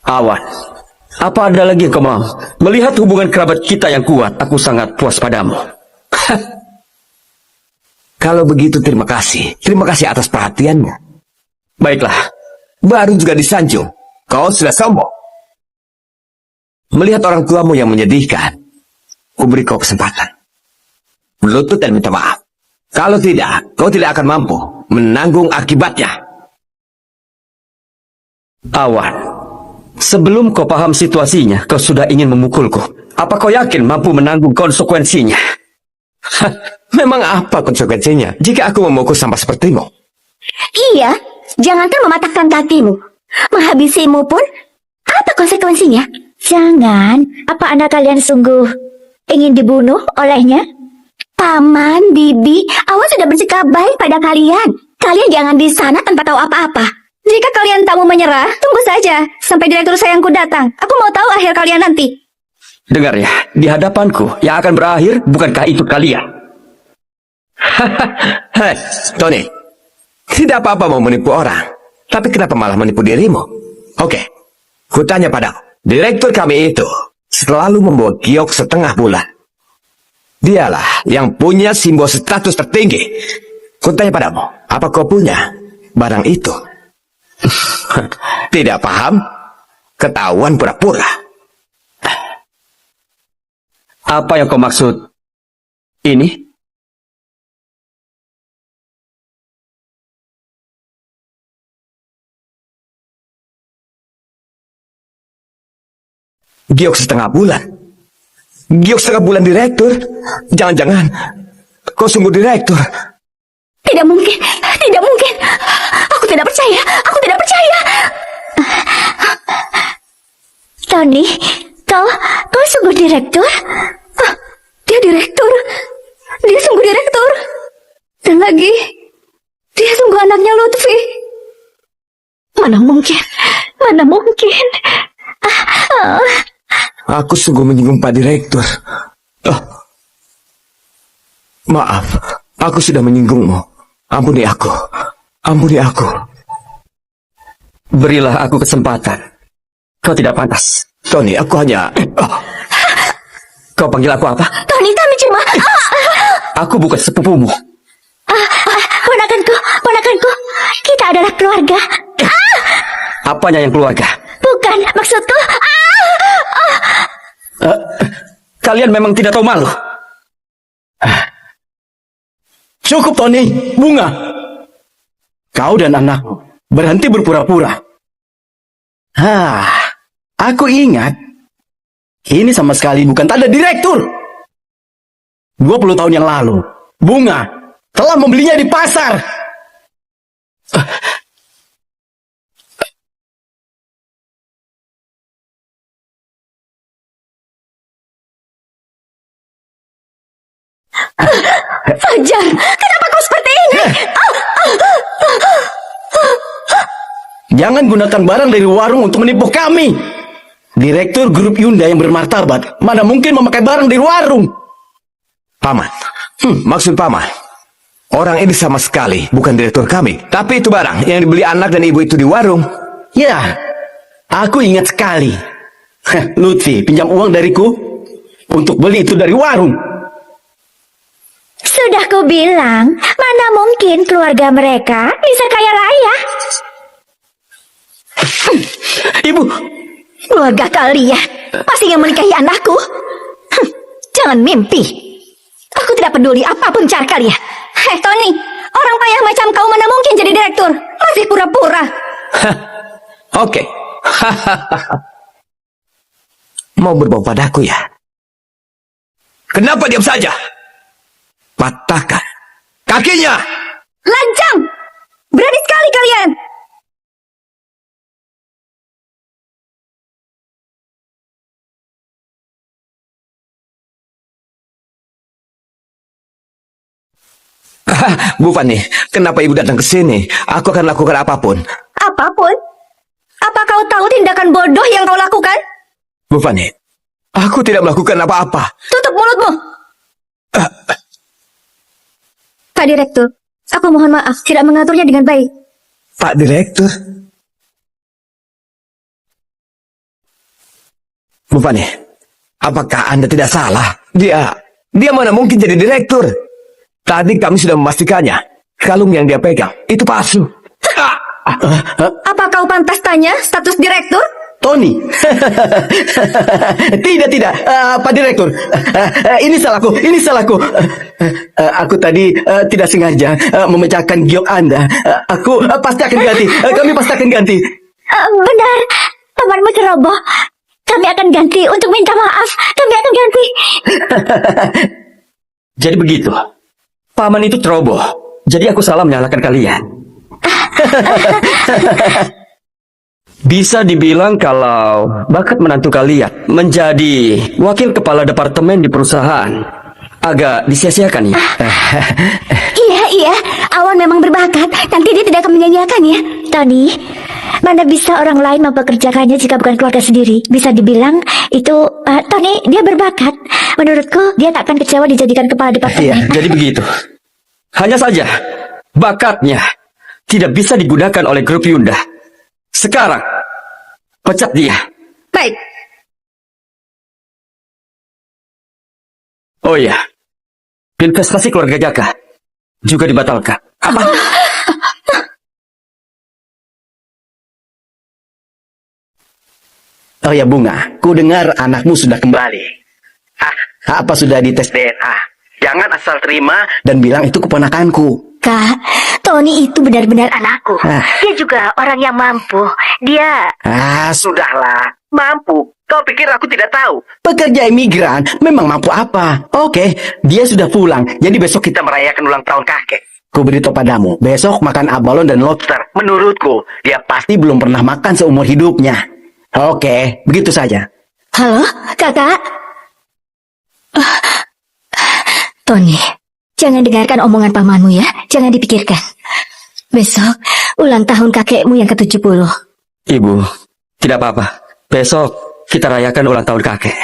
Awan, Apa ada lagi yang kau mau? Melihat hubungan kerabat kita yang kuat, aku sangat puas padamu. Kalau begitu terima kasih. Terima kasih atas perhatianmu. Baiklah, Baru juga disanjung. Kau sudah sombong. Melihat orang tuamu yang menyedihkan, ku beri kau kesempatan. Berlutut dan minta maaf. Kalau tidak, kau tidak akan mampu menanggung akibatnya. Awan. Sebelum kau paham situasinya, kau sudah ingin memukulku. Apa kau yakin mampu menanggung konsekuensinya? Memang apa konsekuensinya jika aku memukul sampah sepertimu? Iya, jangankan mematahkan kakimu, menghabisimu pun. Apa konsekuensinya? Jangan, apa anak kalian sungguh ingin dibunuh olehnya? Paman, Bibi, Awan sudah bersikap baik pada kalian. Kalian jangan di sana tanpa tahu apa-apa. Jika kalian tak mau menyerah, tunggu saja sampai direktur sayangku datang. Aku mau tahu akhir kalian nanti. Dengar ya, di hadapanku yang akan berakhir bukankah itu kalian? Hei, Tony. Tidak apa-apa mau menipu orang. Tapi kenapa malah menipu dirimu? Oke, kutanya padamu. Direktur kami itu selalu membawa giok setengah bulan. Dialah yang punya simbol status tertinggi. Kutanya padamu, apa kau punya barang itu? Tidak paham? Ketahuan pura-pura. Apa yang kau maksud? Ini? Giok setengah bulan. Giok setengah bulan direktur. Jangan-jangan kau sungguh direktur. Tidak mungkin, tidak mungkin. Aku tidak percaya, aku tidak percaya. Tony, kau sungguh direktur? Ah, dia direktur. Dia sungguh direktur. Dan lagi, dia sungguh anaknya Lutfi. Mana mungkin, mana mungkin. Aku sungguh menyinggung Pak Direktur. Oh. Maaf, aku sudah menyinggungmu. Ampuni aku. Ampuni aku. Berilah aku kesempatan. Kau tidak pantas. Tony, aku hanya... Kau panggil aku apa? Tony, kami cuma... Aku bukan sepupumu. Ponakanku, kita adalah keluarga. Apanya yang keluarga? Bukan, maksudku. Kalian memang tidak tahu malu. Cukup, Tony. Bunga. Kau dan anakmu berhenti berpura-pura. Aku ingat. Ini sama sekali bukan tanda direktur. 20 tahun yang lalu, Bunga telah membelinya di pasar. Fajar, kenapa kau seperti ini? Jangan gunakan barang dari warung untuk menipu kami. Direktur grup Yunda yang bermartabat mana mungkin memakai barang dari warung. Paman. Maksud Paman, orang ini sama sekali bukan direktur kami. Tapi itu barang yang dibeli anak dan ibu itu di warung. Ya, aku ingat sekali. Lutfi pinjam uang dariku untuk beli itu dari warung. Sudah ku bilang, mana mungkin keluarga mereka bisa kaya raya. Ibu, Keluarga kalian pasti yang menikahi anakku. Jangan mimpi. Aku tidak peduli apapun cara kalian. Hei Tony, orang payah macam kau mana mungkin jadi direktur? Masih pura-pura. Oke. Mau berbau padaku ya? Kenapa diam saja? Patahkan kakinya. Lancang! Berani sekali kalian! Bu Fani, kenapa ibu datang ke sini? Aku akan lakukan apapun. Apapun? Apa kau tahu tindakan bodoh yang kau lakukan? Bu Fani, aku tidak melakukan apa-apa. Tutup mulutmu! Pak Direktur, aku mohon maaf tidak mengaturnya dengan baik. Pak Direktur, Bu Fani, apakah Anda tidak salah? Dia mana mungkin jadi direktur? Tadi kami sudah memastikannya. Kalung yang dia pegang itu palsu. Apa kau pantas tanya status direktur? Tony. Tidak, Pak Direktur. Ini salahku. Aku tadi tidak sengaja memecahkan giok Anda. Aku pasti akan ganti. Kami pasti akan ganti. Benar, pamanmu ceroboh. Kami akan ganti untuk minta maaf. Kami akan ganti. Jadi begitu. Paman itu ceroboh. Jadi aku salah menyalahkan kalian. Bisa dibilang kalau bakat menantu kalian menjadi wakil kepala departemen di perusahaan agak disia-siakan ya. Iya, Awan memang berbakat. Nanti dia tidak akan menyanyiakannya. Tony, mana bisa orang lain mempekerjakannya jika bukan keluarga sendiri? Bisa dibilang itu, Tony, dia berbakat. Menurutku, dia tak akan kecewa dijadikan kepala departemen. Iya, jadi begitu. Hanya saja, bakatnya tidak bisa digunakan oleh grup Yunda. Sekarang, pecat dia. Baik, Oh iya, investasi keluarga Jaka juga dibatalkan. Apa? Oh ya Bunga, ku dengar anakmu sudah kembali. Apa sudah dites DNA? Jangan asal terima dan bilang itu keponakanku. Kak, Tony itu benar-benar anakku. Dia juga orang yang mampu. Dia... Sudahlah. Mampu. Kau pikir aku tidak tahu? Pekerja imigran memang mampu apa? Oke, dia sudah pulang. Jadi besok kita merayakan ulang tahun kakek. Ku beritahu padamu, besok makan abalon dan lobster. Menurutku, dia pasti belum pernah makan seumur hidupnya. Oke, begitu saja. Halo, kakak? Tony, jangan dengarkan omongan pamanmu ya. Jangan dipikirkan. Besok, ulang tahun kakekmu yang ke-70. Ibu, tidak apa-apa. Besok kita rayakan ulang tahun kakek.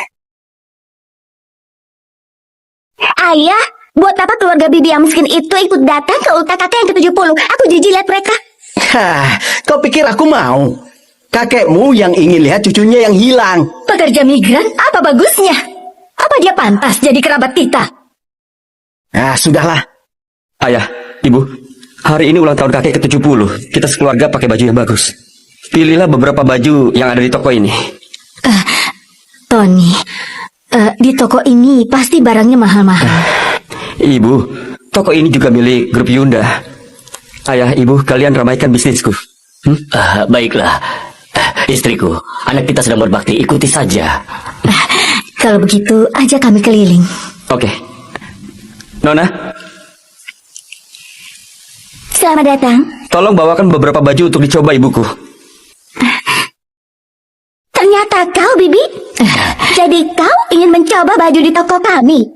Ayah, buat apa keluarga bibi yang miskin itu ikut datang ke ulang kakek yang ke-70? Aku jijik lihat mereka. Kau pikir aku mau? Kakekmu yang ingin lihat cucunya yang hilang. Pekerja migran, apa bagusnya? Apa dia pantas jadi kerabat kita? Sudahlah. Ayah, ibu, hari ini ulang tahun kakek ke-70. Kita sekeluarga pakai baju yang bagus. Pilihlah beberapa baju yang ada di toko ini. Tony, di toko ini pasti barangnya mahal-mahal. Ibu, toko ini juga milik grup Yunda. Ayah, ibu, kalian ramaikan bisnisku. Baiklah, istriku, anak kita sedang berbakti, ikuti saja. Kalau begitu, ajak kami keliling. Oke. Nona, Selamat datang. tolong bawakan beberapa baju untuk dicoba ibuku. Ternyata kau, Bibi. Jadi kau ingin mencoba baju di toko kami.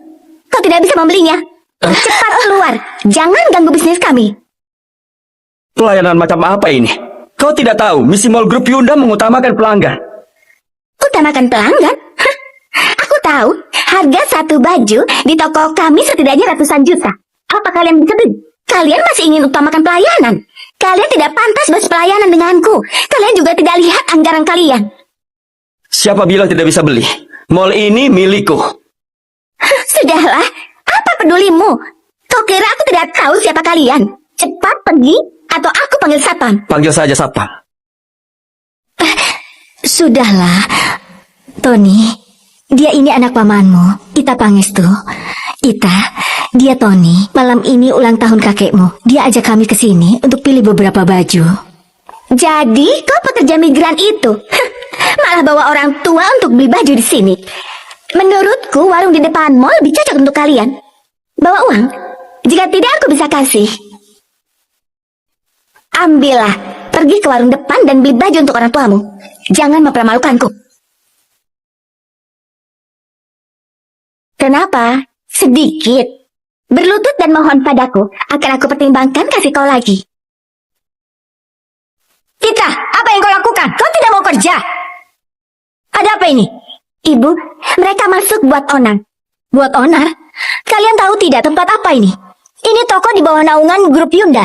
Kau tidak bisa membelinya. Cepat keluar. Jangan ganggu bisnis kami. Pelayanan macam apa ini? Kau tidak tahu, misi mall grup Yunda mengutamakan pelanggan. Utamakan pelanggan? Hah, aku tahu. Harga satu baju di toko kami setidaknya ratusan juta. Apa kalian bisa beli? Kalian masih ingin utamakan pelayanan. Kalian tidak pantas berpelayanan denganku. Kalian juga tidak lihat anggaran kalian. Siapa bilang tidak bisa beli? Mall ini milikku. Sudahlah, apa pedulimu? Kau kira aku tidak tahu siapa kalian? Cepat pergi, atau aku panggil satpam. Panggil saja satpam. Sudahlah, Tony. Dia ini anak pamanmu, Ita Pangestu. Ita, dia Tony. Malam ini ulang tahun kakekmu. Dia ajak kami ke sini untuk pilih beberapa baju. Jadi, kau pekerja migran itu? Malah bawa orang tua untuk beli baju di sini. Menurutku, warung di depan mall lebih cocok untuk kalian. Bawa uang. Jika tidak, aku bisa kasih. Ambillah. Pergi ke warung depan dan beli baju untuk orang tuamu. Jangan mempermalukanku. Kenapa? Sedikit. Berlutut dan mohon padaku. Akan aku pertimbangkan kasih kau lagi. Ita, apa yang kau lakukan? Kau tidak mau kerja. Ada apa ini? Ibu, mereka masuk buat onar. Buat onar? Kalian tahu tidak tempat apa ini? Ini toko di bawah naungan grup Yunda.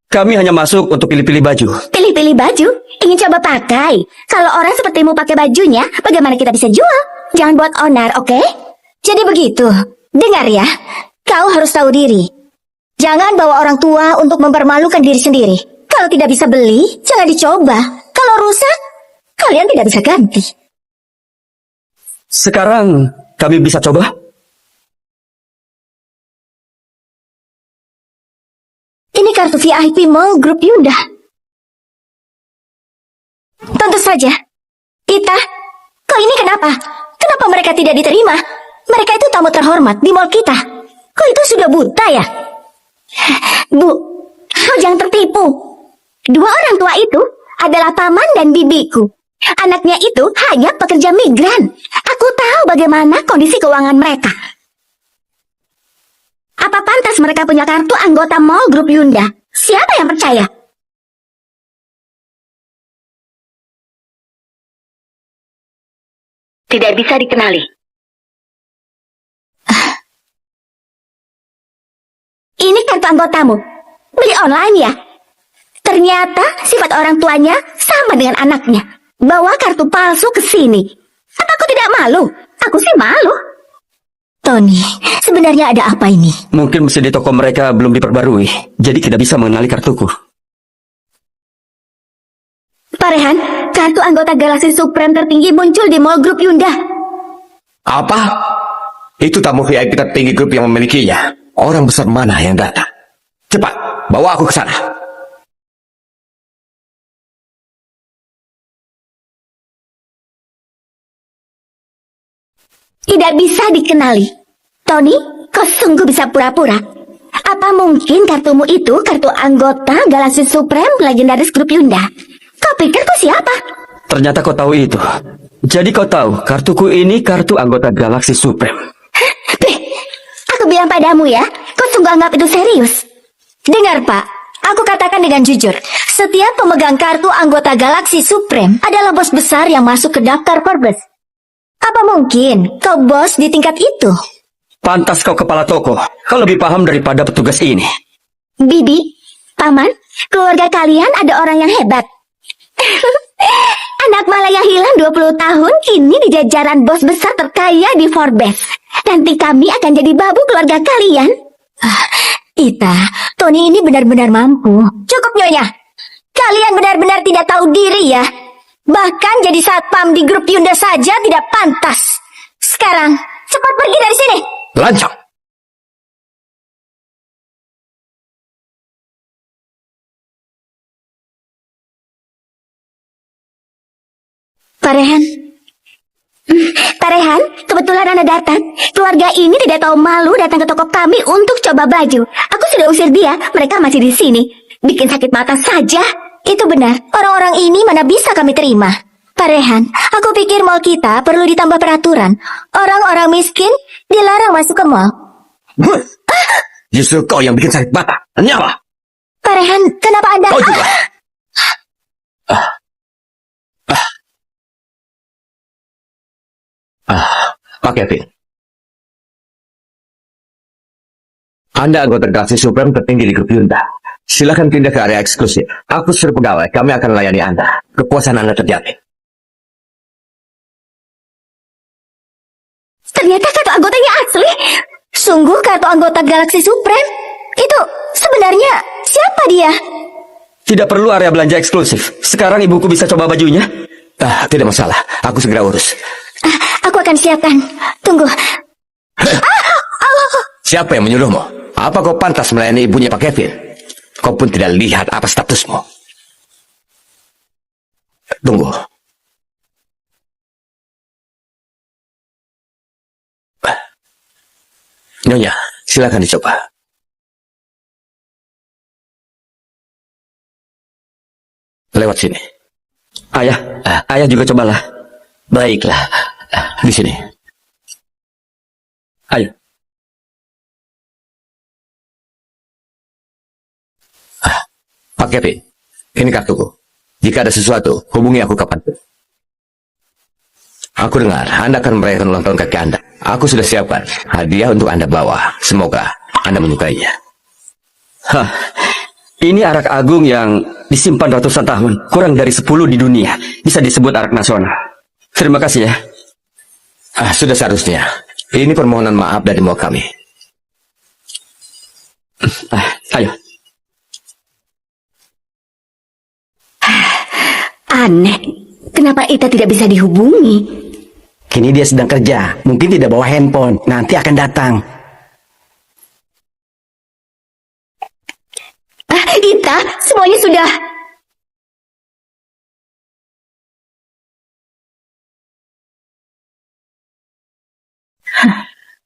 Kami hanya masuk untuk pilih-pilih baju. Pilih-pilih baju? Ingin coba pakai? Kalau orang sepertimu pakai bajunya, bagaimana kita bisa jual? Jangan buat onar, oke? Jadi begitu. Dengar ya, kau harus tahu diri. Jangan bawa orang tua untuk mempermalukan diri sendiri. Kalau tidak bisa beli, jangan dicoba. Kalau rusak, kalian tidak bisa ganti. Sekarang kami bisa coba? Ini kartu VIP Mall Grup Yunda. Tentu saja. Tita, kau ini kenapa? Kenapa mereka tidak diterima? Mereka itu tamu terhormat di mall kita. Kau itu sudah buta ya? Bu, kau jangan tertipu. Dua orang tua itu adalah paman dan bibiku. Anaknya itu hanya pekerja migran. Aku tahu bagaimana kondisi keuangan mereka. Apa pantas mereka punya kartu anggota mall Grup Yunda? Siapa yang percaya? Tidak bisa dikenali. Ini kartu anggotamu. Beli online ya? Ternyata sifat orang tuanya sama dengan anaknya. Bawa kartu palsu ke sini. Apa aku tidak malu? Aku sih malu. Tony, sebenarnya ada apa ini? Mungkin mesin di toko mereka belum diperbarui, jadi tidak bisa mengenali kartuku. Pak Rehan, kartu anggota Galaxy Supreme tertinggi muncul di mall Grup Yunda. Apa? Itu tamu VIP tertinggi grup yang memilikinya. Orang besar mana yang datang? Cepat, bawa aku ke sana. Tidak bisa dikenali. Tony, kau sungguh bisa pura-pura. Apa mungkin kartumu itu kartu anggota Galaxy Supreme legendaris Grup Yunda? Kau pikir kau siapa? Ternyata kau tahu itu. Jadi kau tahu, kartuku ini kartu anggota Galaxy Supreme. Beh, aku bilang padamu ya, kau sungguh anggap itu serius. Dengar Pak, aku katakan dengan jujur, setiap pemegang kartu anggota Galaxy Supreme adalah bos besar yang masuk ke daftar Forbes. Apa mungkin kau bos di tingkat itu? Pantas kau kepala toko. Kau lebih paham daripada petugas ini. Bibi, Paman, keluarga kalian ada orang yang hebat. Anak Malaya hilang 20 tahun kini di jajaran bos besar terkaya di Forbes. Nanti kami akan jadi babu keluarga kalian. Ita, Tony ini benar-benar mampu. Cukup Nyonya. Kalian benar-benar tidak tahu diri ya. Bahkan jadi satpam di Grup Yunda saja tidak pantas. Sekarang, cepat pergi dari sini. Lancang. Pak Rehan. Pak Rehan, kebetulan Anda datang. Keluarga ini tidak tahu malu datang ke toko kami untuk coba baju. Aku sudah usir dia, mereka masih di sini. Bikin sakit mata saja. Itu benar, orang-orang ini mana bisa kami terima. Pak Rehan, aku pikir mall kita perlu ditambah peraturan. Orang-orang miskin dilarang masuk ke mall. Justru kau yang bikin sakit mata. Nyawa. Pak Rehan, kenapa Anda... Kau juga. Pak Kevin. Anda anggota Galaxy Supreme tertinggi di Grup Yunda. Silakan pindah ke area eksklusif. Aku suruh pegawai, kami akan melayani Anda. Kepuasan Anda terjamin. Ternyata kartu anggotanya asli. Sungguh kartu anggota Galaxy Supreme. Itu sebenarnya siapa dia? Tidak perlu area belanja eksklusif. Sekarang ibuku bisa coba bajunya. Tidak masalah. Aku segera urus. Aku akan siapkan. Tunggu. Siapa yang menyuruhmu? Apa kau pantas melayani ibunya Pak Kevin? Kau pun tidak lihat apa statusmu. Tunggu. Nyonya, silakan dicoba. Lewat sini. Ayah juga cobalah. Baiklah. Di sini. Ayo. Pak Kevin, ini kartuku. Jika ada sesuatu, hubungi aku kapanpun. Aku dengar Anda akan merayakan ulang tahun kakek Anda. Aku sudah siapkan hadiah untuk Anda bawa. Semoga Anda menyukainya. Ini arak agung yang disimpan ratusan tahun, kurang dari 10 di dunia. Bisa disebut arak nasional. Terima kasih ya. Sudah seharusnya. Ini permohonan maaf dari mau kami. Ayo. Aneh, kenapa Ita tidak bisa dihubungi? Kini dia sedang kerja. Mungkin tidak bawa handphone. Nanti akan datang. Ita, semuanya sudah.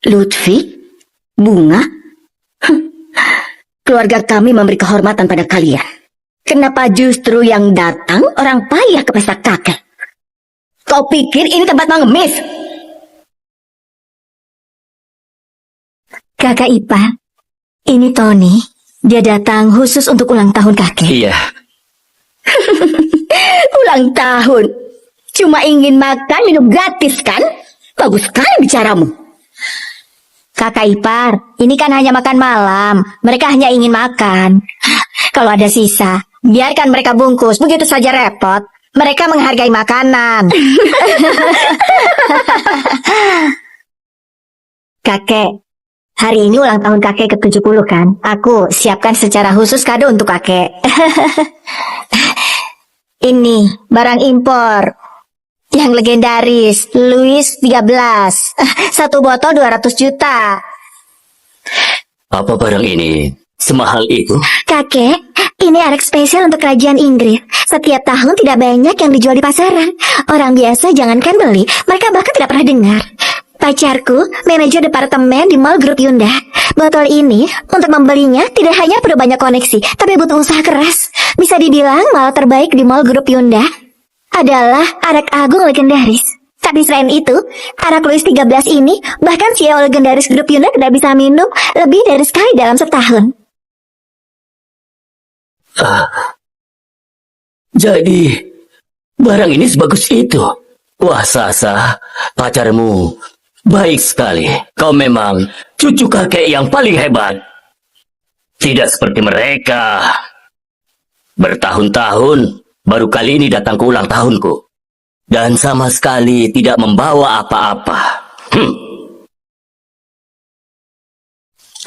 Lutfi? Bunga? Keluarga kami memberi kehormatan pada kalian. Kenapa justru yang datang orang payah ke pesta kakek? Kau pikir ini tempat mengemis? Kakak Ipar, ini Tony. Dia datang khusus untuk ulang tahun kakek. Iya, Ulang tahun. Cuma ingin makan minum gratis kan? Bagus sekali bicaramu. Kakak Ipar, ini kan hanya makan malam. Mereka hanya ingin makan. Kalau ada sisa, biarkan mereka bungkus. Begitu saja repot. Mereka menghargai makanan. Kakek, hari ini ulang tahun kakek ke-70 kan? Aku siapkan secara khusus kado untuk kakek. Ini barang impor yang legendaris, Louis 13. Satu botol 200 juta. apa barang ini semahal itu? Kakek, ini arak spesial untuk kerajaan Inggris. Setiap tahun tidak banyak yang dijual di pasaran. Orang biasa jangankan beli, mereka bahkan tidak pernah dengar. Pacarku, manajer departemen di Mall Group Yunda. Botol ini, untuk membelinya tidak hanya perlu banyak koneksi, tapi butuh usaha keras. Bisa dibilang mall terbaik di Mall Group Yunda adalah arak agung legendaris. Tapi selain itu, arak Louis 13 ini, bahkan CEO legendaris Grup Yunda tidak bisa minum lebih dari sekali dalam setahun. Jadi, barang ini sebagus itu. Wah, Sasa, pacarmu baik sekali. Kau memang cucu kakek yang paling hebat. Tidak seperti mereka. Bertahun-tahun, baru kali ini datang ke ulang tahunku. Dan sama sekali tidak membawa apa-apa.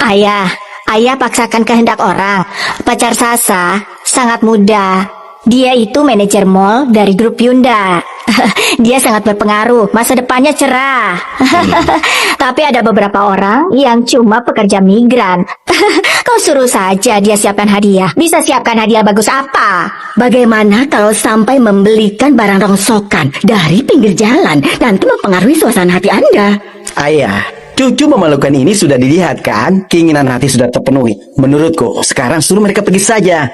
Ayah paksakan kehendak orang. Pacar Sasa sangat muda. Dia itu manajer mall dari Grup Yunda. Dia sangat berpengaruh, masa depannya cerah. Tapi ada beberapa orang yang cuma pekerja migran. Kau suruh saja dia siapkan hadiah. Bisa siapkan hadiah bagus apa? Bagaimana kalau sampai membelikan barang rongsokan dari pinggir jalan? Nanti mempengaruhi suasana hati Anda. Ayah, cucu memalukan ini sudah dilihat kan? Keinginan hati sudah terpenuhi. Menurutku, sekarang suruh mereka pergi saja.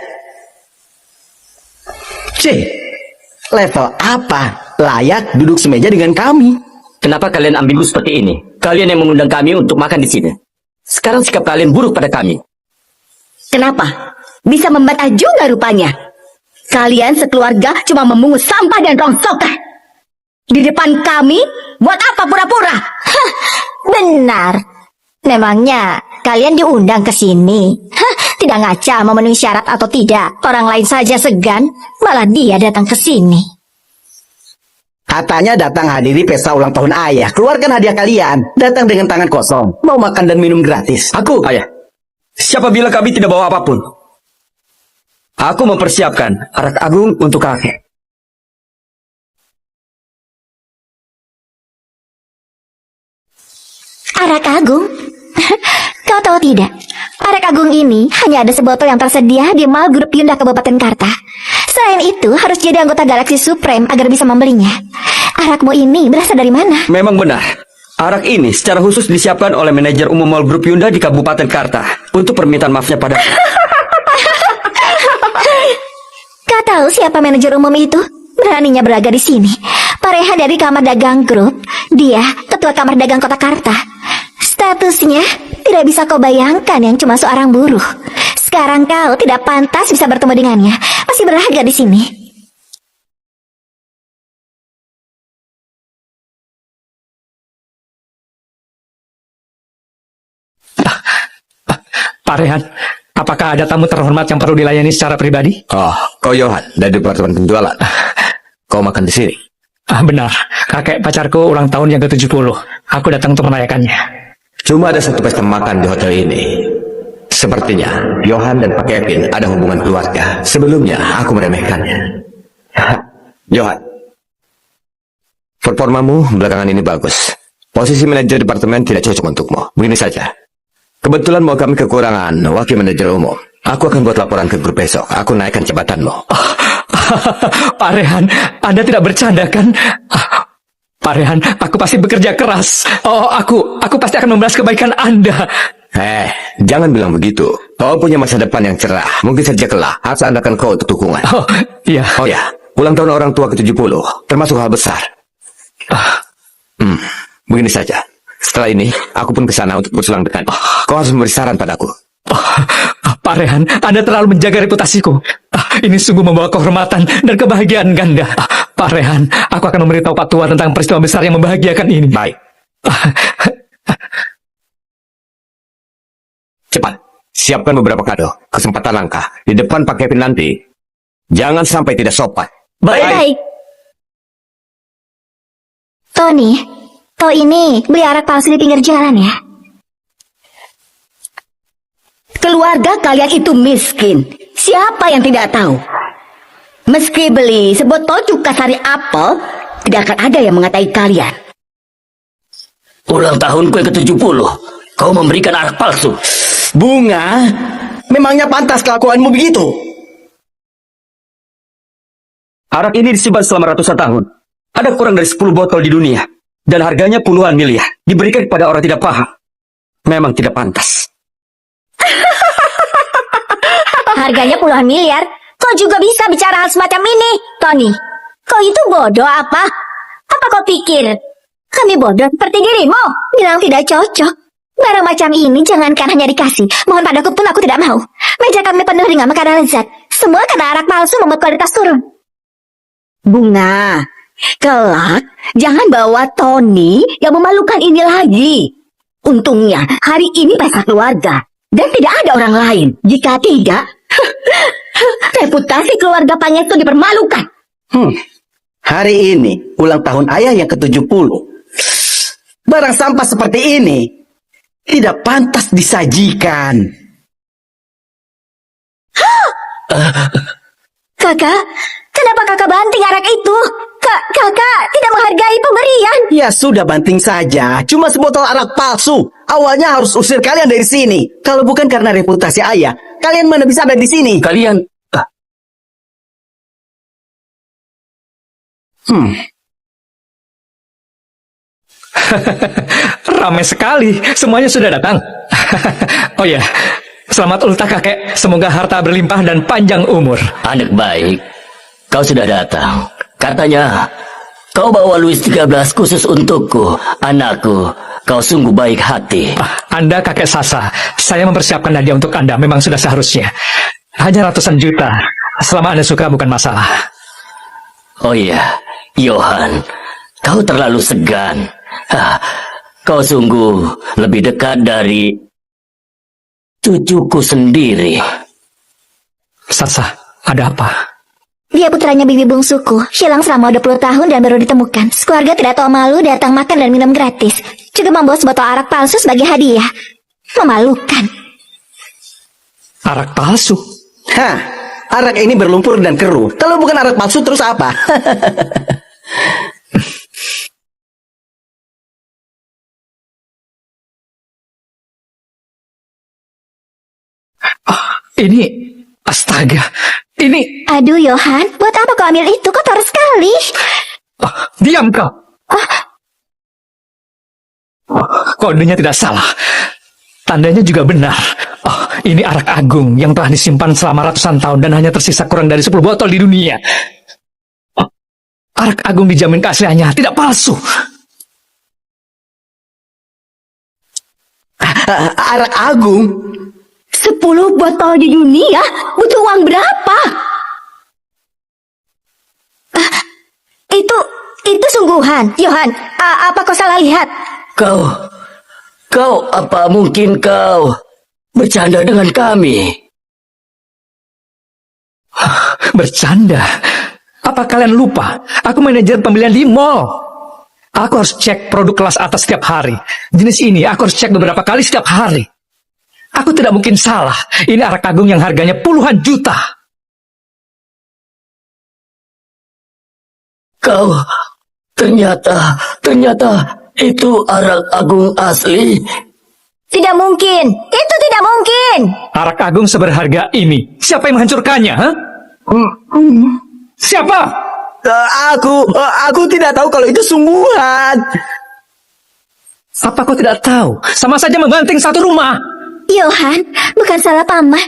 Level apa? Layak duduk semeja dengan kami. Kenapa kalian ambigu seperti ini? Kalian yang mengundang kami untuk makan di sini. Sekarang sikap kalian buruk pada kami. Kenapa? Bisa membantah juga rupanya. Kalian sekeluarga cuma memungut sampah dan rongsokan. Di depan kami, buat apa pura-pura? Benar. Memangnya kalian diundang ke sini? Tidak ngaca memenuhi syarat atau tidak. Orang lain saja segan, malah dia datang ke sini. Katanya datang hadiri pesta ulang tahun ayah. Keluarkan hadiah kalian. Datang dengan tangan kosong. Mau makan dan minum gratis. Aku, ayah. Siapa bilang kami tidak bawa apapun? Aku mempersiapkan arak agung untuk kakek. Arak agung? Kau tahu tidak? Arak agung ini hanya ada sebotol yang tersedia di Mall Grup Yunda Kabupaten Karta. Selain itu, harus jadi anggota Galaxy Supreme agar bisa membelinya. Arakmu ini berasal dari mana? Memang benar. Arak ini secara khusus disiapkan oleh manajer umum Mall Group Yunda di Kabupaten Karta untuk permintaan maafnya pada. Kau tahu siapa manajer umum itu? Beraninya berlaga di sini. Pareha dari Kamar Dagang Group. Dia ketua Kamar Dagang Kota Karta. Statusnya tidak bisa kau bayangkan, yang cuma seorang buruh. Sekarang kau tidak pantas bisa bertemu dengannya. Masih berlaga di sini. Pak Rehan, Apakah ada tamu terhormat yang perlu dilayani secara pribadi? Oh, kau Johan dari departemen penjualan. Kau makan di sini. Benar. Kakek pacarku ulang tahun yang ke-70. Aku datang untuk merayakannya. Cuma ada satu pesta makan di hotel ini. Sepertinya Johan dan Pak Kevin ada hubungan keluarga. Sebelumnya aku meremehkannya. Johan, performamu belakangan ini bagus. Posisi manajer departemen tidak cocok untukmu. Begini saja. Kebetulan mau kami kekurangan wakil manajer umum. Aku akan buat laporan ke grup besok. Aku naikkan jabatanmu. Pak Rehan, Anda tidak bercanda kan? Pak Rehan, aku pasti bekerja keras. Oh, aku pasti akan membalas kebaikan Anda. Jangan bilang begitu. Kau punya masa depan yang cerah. Mungkin saja kelak harus andalkan kau untuk dukungan. Oh, iya. Oh ya, ulang tahun orang tua ke-70 termasuk hal besar. Begini saja. Setelah ini, aku pun ke sana untuk bersulang dengan. Kau harus memberi saran padaku. Pak Rehan, Anda terlalu menjaga reputasiku. Ini sungguh membawa kehormatan dan kebahagiaan ganda. Pak Rehan, aku akan memberitahu Pak Tua tentang peristiwa besar yang membahagiakan ini. Baik. Cepat, siapkan beberapa kado. Kesempatan langka. Di depan Pak Kevin nanti. Jangan sampai tidak sopan. Baik. Tony, kau ini beli arak palsu di pinggir jalan ya? Keluarga kalian itu miskin. Siapa yang tidak tahu? Meski beli sebotol cuka sari apel, tidak akan ada yang mengatai kalian. Ulang tahunku yang ke-70. Kau memberikan arak palsu. Bunga, memangnya pantas kelakuanmu begitu? Arak ini disimpan selama ratusan tahun. Ada kurang dari 10 botol di dunia. Dan harganya puluhan miliar. Diberikan kepada orang tidak paham. Memang tidak pantas. Harganya puluhan miliar. Kau juga bisa bicara hal semacam ini, Tony. Kau itu bodoh apa? Apa kau pikir kami bodoh seperti dirimu? Bilang tidak cocok. Barang macam ini jangankan hanya dikasih, mohon padaku pun aku tidak mau. Meja kami penuh dengan makanan lezat. Semua karena arak palsu membuat kualitas turun. Bunga, kelak jangan bawa Tony yang memalukan ini lagi. Untungnya hari ini pesta keluarga dan tidak ada orang lain. Jika tidak, reputasi keluarga Pangestu dipermalukan. Hari ini ulang tahun ayah yang ke-70. Barang sampah seperti ini tidak pantas disajikan. Kakak, kenapa kakak banting arak itu? Kakak tidak menghargai pemberian. Ya sudah, banting saja. Cuma sebotol arak palsu. Awalnya harus usir kalian dari sini. Kalau bukan karena reputasi ayah, kalian mana bisa ada di sini? Kalian... Ramai sekali, semuanya sudah datang. Oh ya, selamat ultah kakek. Semoga harta berlimpah dan panjang umur. Anak baik, kau sudah datang. Katanya, kau bawa Louis 13 khusus untukku. Anakku, kau sungguh baik hati. Anda kakek Sasa, saya mempersiapkan hadiah untuk Anda. Memang sudah seharusnya. Hanya ratusan juta. Selama Anda suka bukan masalah. Oh iya, Johan, kau terlalu segan. Kau sungguh lebih dekat dari cucuku sendiri. Sasa, ada apa? Dia putranya bibi bungsuku, hilang selama 20 tahun dan baru ditemukan. Keluarga tidak tahu malu datang makan dan minum gratis. Juga membawa sebotol arak palsu sebagai hadiah. Memalukan. Arak palsu? Hah, arak ini berlumpur dan keruh. Kalau bukan arak palsu terus apa? Ini, astaga, ini... Aduh, Johan, buat apa kau ambil itu? Kotor sekali. Diam kau. Kodenya tidak salah. Tandanya juga benar. Ini arak agung yang telah disimpan selama ratusan tahun dan hanya tersisa kurang dari 10 botol di dunia. Arak agung dijamin keasliannya, tidak palsu. Arak agung? 10 botol di dunia? Butuh uang berapa? Itu sungguhan. Johan, apa kau salah lihat? Kau apa mungkin kau bercanda dengan kami? Bercanda. Apa kalian lupa? Aku manajer pembelian di mall. Aku harus cek produk kelas atas setiap hari. Jenis ini aku harus cek beberapa kali setiap hari. Aku tidak mungkin salah. Ini arak agung yang harganya puluhan juta. Kau, ternyata itu arak agung asli. Tidak mungkin. Itu tidak mungkin. Arak agung seberharga ini. Siapa yang menghancurkannya? Ha? Siapa? Aku tidak tahu kalau itu sungguhan. Apa kau tidak tahu? Sama saja membanting satu rumah. Johan, bukan salah paman.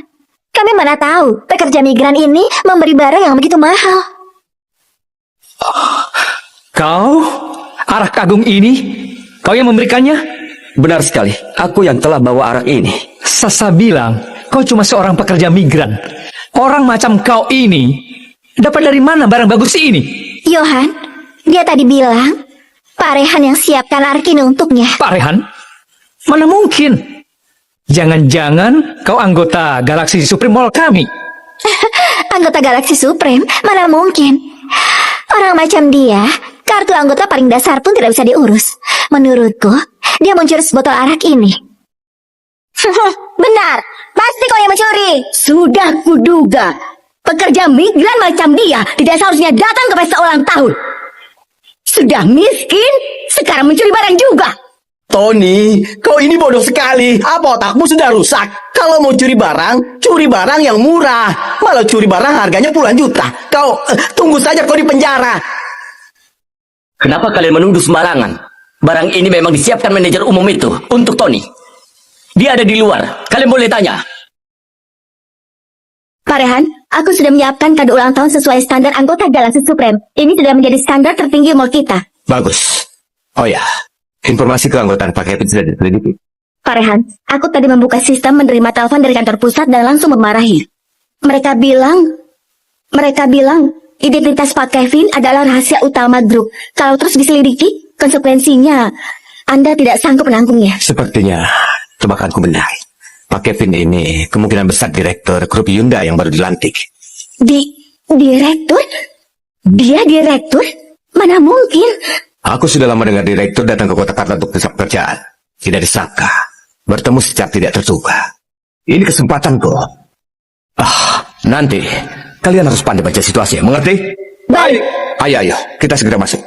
Kami mana tahu pekerja migran ini memberi barang yang begitu mahal. Kau? Arak agung ini? Kau yang memberikannya? Benar sekali. Aku yang telah bawa arak ini. Sasa bilang, kau cuma seorang pekerja migran. Orang macam kau ini dapat dari mana barang bagus ini? Johan, dia tadi bilang Pak Rehan yang siapkan arak ini untuknya. Pak Rehan? Mana mungkin? Jangan-jangan kau anggota Galaxy Supreme Mall kami? Anggota Galaxy Supreme? Mana mungkin? Orang macam dia, kartu anggota paling dasar pun tidak bisa diurus. Menurutku, dia mencuri sebotol arak ini. Benar, pasti kau yang mencuri. Sudah kuduga. Pekerja migran macam dia tidak seharusnya datang ke pesta ulang tahun. Sudah miskin, sekarang mencuri barang juga. Tony, kau ini bodoh sekali. Apa otakmu sudah rusak? Kalau mau curi barang yang murah. Malah curi barang harganya puluhan juta. Kau tunggu saja kau di penjara. Kenapa kalian menuduh sembarangan? Barang ini memang disiapkan manajer umum itu untuk Tony. Dia ada di luar. Kalian boleh tanya. Pak Rehan, aku sudah menyiapkan kado ulang tahun sesuai standar anggota Galaxy Supreme. Ini sudah menjadi standar tertinggi mall kita. Bagus. Oh ya, informasi keanggotaan Pak Kevin sudah diteliti. Pak Rehan, aku tadi membuka sistem menerima telepon dari kantor pusat dan langsung memarahi. Mereka bilang identitas Pak Kevin adalah rahasia utama grup. Kalau terus diselidiki, konsekuensinya Anda tidak sanggup menanggungnya. Sepertinya tebakanku benar. Pak Kevin ini kemungkinan besar direktur grup Hyundai yang baru dilantik. Direktur? Dia direktur? Mana mungkin? Aku sudah lama dengar direktur datang ke kota Karta untuk besok pekerjaan. Tidak disangka. Bertemu secara tidak terduga. Ini kesempatanku. Nanti kalian harus pandai baca situasi, mengerti? Baik. Ayo, kita segera masuk.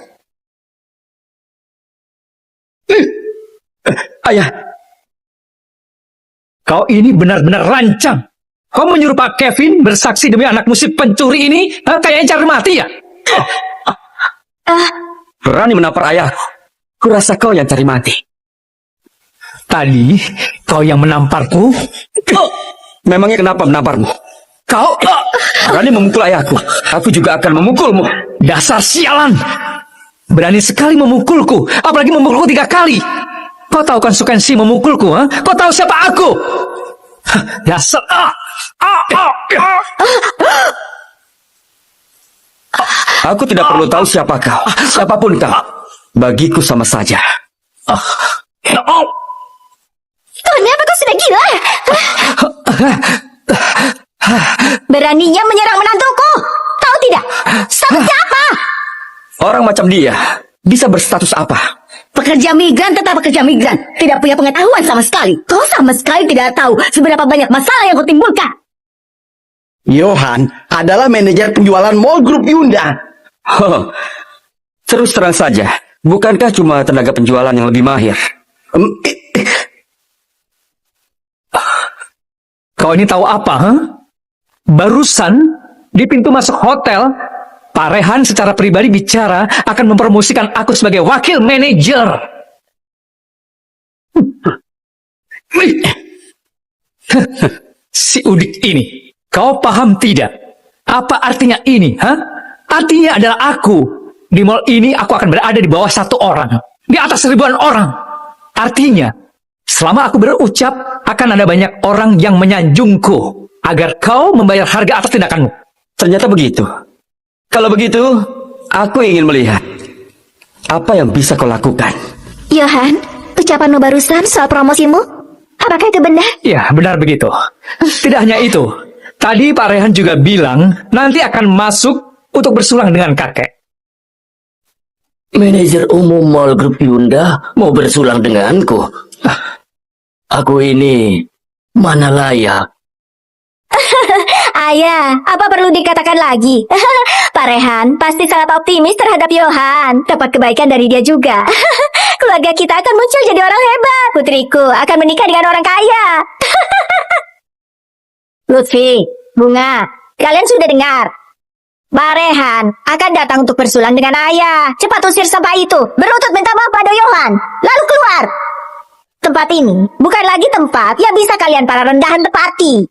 Ayah, Kau ini benar-benar rancang. Kau menyuruh Pak Kevin bersaksi demi anak musik pencuri ini? Kayaknya cari mati ya? Berani menampar ayahku. Kurasa kau yang cari mati. Tadi kau yang menamparku. Memangnya kenapa menamparmu? Kau berani memukul ayahku. Aku juga akan memukulmu. Dasar sialan. Berani sekali memukulku. Apalagi memukulku 3 kali. Kau tahu konsekuensi memukulku? Kau tahu siapa aku? Dasar. Aku tidak perlu tahu siapa kau. Siapapun kau. Bagiku sama saja. Tony, apa kau sudah gila? Beraninya menyerang menantuku. Tahu tidak? Sama siapa? Orang macam dia bisa berstatus apa? Pekerja migran tetap pekerja migran. Tidak punya pengetahuan sama sekali. Kau sama sekali tidak tahu seberapa banyak masalah yang kau timbulkan. Johan adalah manajer penjualan mall grup Hyundai. Terus terang saja, bukankah cuma tenaga penjualan yang lebih mahir? Kau ini tahu apa? Barusan di pintu masuk hotel, Pak Rehan secara pribadi bicara akan mempromosikan aku sebagai wakil manajer. Si udik ini, kau paham tidak? Apa artinya ini? Artinya adalah aku. Di mall ini aku akan berada di bawah 1 orang. Di atas ribuan orang. Artinya, selama aku berucap, akan ada banyak orang yang menyanjungku. Agar kau membayar harga atas tindakanmu. Ternyata begitu. Kalau begitu, aku ingin melihat apa yang bisa kau lakukan. Johan, ucapanmu barusan soal promosimu, apakah itu benar? Ya, benar begitu. Tidak hanya itu. Tadi Pak Rehan juga bilang nanti akan masuk untuk bersulang dengan kakek. Manajer umum Mall Grup Yunda mau bersulang denganku. Aku ini mana layak. Ayah, apa perlu dikatakan lagi? Pak Rehan pasti sangat optimis terhadap Johan. Dapat kebaikan dari dia juga. Keluarga kita akan muncul jadi orang hebat. Putriku akan menikah dengan orang kaya. Lutfi, Bunga, kalian sudah dengar? Pak Rehan akan datang untuk bersulang dengan ayah. Cepat usir sampah itu. Berlutut minta maaf pada Johan. Lalu keluar. Tempat ini bukan lagi tempat yang bisa kalian para rendahan tepati.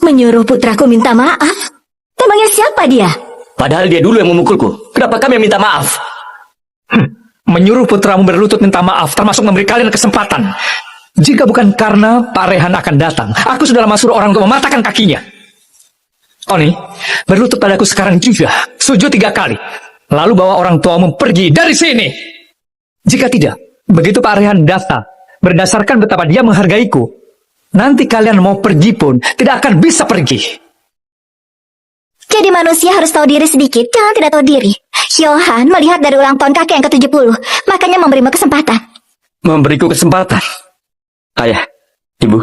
Menyuruh putraku minta maaf? Emangnya siapa dia? Padahal dia dulu yang memukulku. Kenapa kami yang minta maaf? Menyuruh putramu berlutut minta maaf termasuk memberi kalian kesempatan. Jika bukan karena Pak Rehan akan datang, aku sudah lama suruh orang untuk mematahkan kakinya. Tony, berlutut padaku sekarang juga. Sujud 3 kali. Lalu bawa orang tuamu pergi dari sini. Jika tidak, begitu Pak Rehan datang, berdasarkan betapa dia menghargaiku, nanti kalian mau pergi pun tidak akan bisa pergi. Jadi manusia harus tahu diri sedikit, jangan tidak tahu diri. Johan melihat dari ulang tahun kakek yang ke-70, makanya memberimu kesempatan. Memberiku kesempatan. Ayah, Ibu.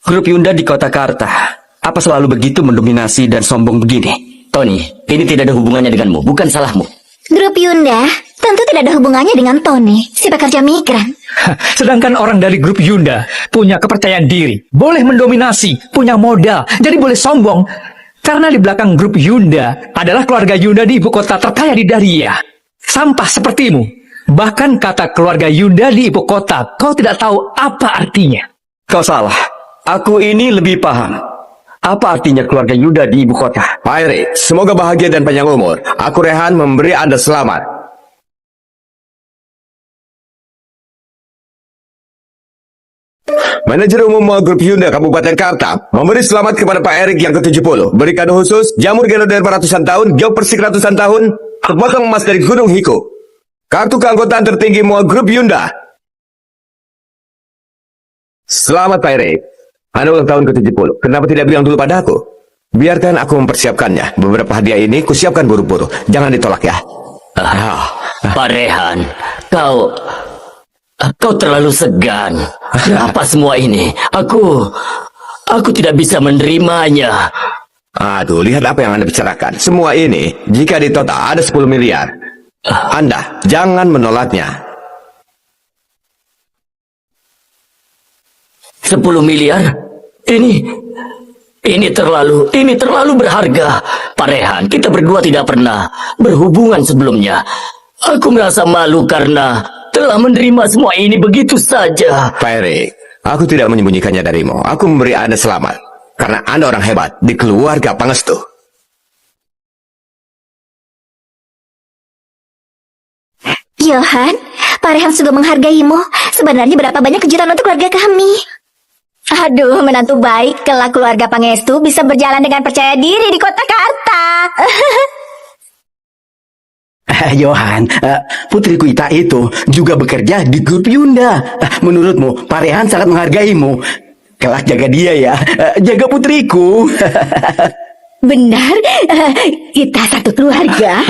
Grup Yunda di kota Karta, apa selalu begitu mendominasi dan sombong begini? Tony, ini tidak ada hubungannya denganmu, bukan salahmu. Grup Yunda tentu tidak ada hubungannya dengan Tony, si pekerja migran. Sedangkan orang dari grup Yunda punya kepercayaan diri, boleh mendominasi, punya modal, jadi boleh sombong. Karena di belakang grup Yunda adalah keluarga Yunda di ibu kota terkaya di Daria. Sampah sepertimu. Bahkan kata keluarga Yunda di ibu kota, kau tidak tahu apa artinya. Kau salah. Aku ini lebih paham. Apa artinya keluarga Yunda di ibu kota? Pak Erik, semoga bahagia dan panjang umur. Aku Rehan memberi Anda selamat. Manajer Umum Mall Grup Hyundai Kabupaten Karta memberi selamat kepada Pak Erik yang ke-70. Beri kado khusus, jamur Genoder ratusan tahun, jok persik ratusan tahun, sepotong emas dari Gunung Hiko. Kartu keanggotaan tertinggi Mall Grup Hyundai. Selamat Pak Erik. Anda ulang tahun ke-70. Kenapa tidak bilang dulu padaku? Biarkan aku mempersiapkannya. Beberapa hadiah ini kusiapkan buru-buru. Jangan ditolak ya. Pak Rehan, kau terlalu segan. Apa semua ini? Aku tidak bisa menerimanya. Aduh, lihat apa yang Anda bicarakan. Semua ini, jika ditotal ada 10 miliar. Anda, jangan menolaknya. 10 miliar? Ini terlalu berharga. Pak Rehan, kita berdua tidak pernah berhubungan sebelumnya. Aku merasa malu karena telah menerima semua ini begitu saja. Pak Erik, aku tidak menyembunyikannya darimu. Aku memberi Anda selamat. Karena Anda orang hebat di keluarga Pangestu. Johan, Pak Rehan juga menghargaimu. Sebenarnya berapa banyak kejutan untuk keluarga kami. Aduh, menantu baik. Kelak keluarga Pangestu bisa berjalan dengan percaya diri di kota Karta. Johan, putriku Ita itu juga bekerja di grup Yunda. Menurutmu, Pak Rehan sangat menghargaimu. Kelak jaga dia ya, jaga putriku. Benar, kita satu keluarga.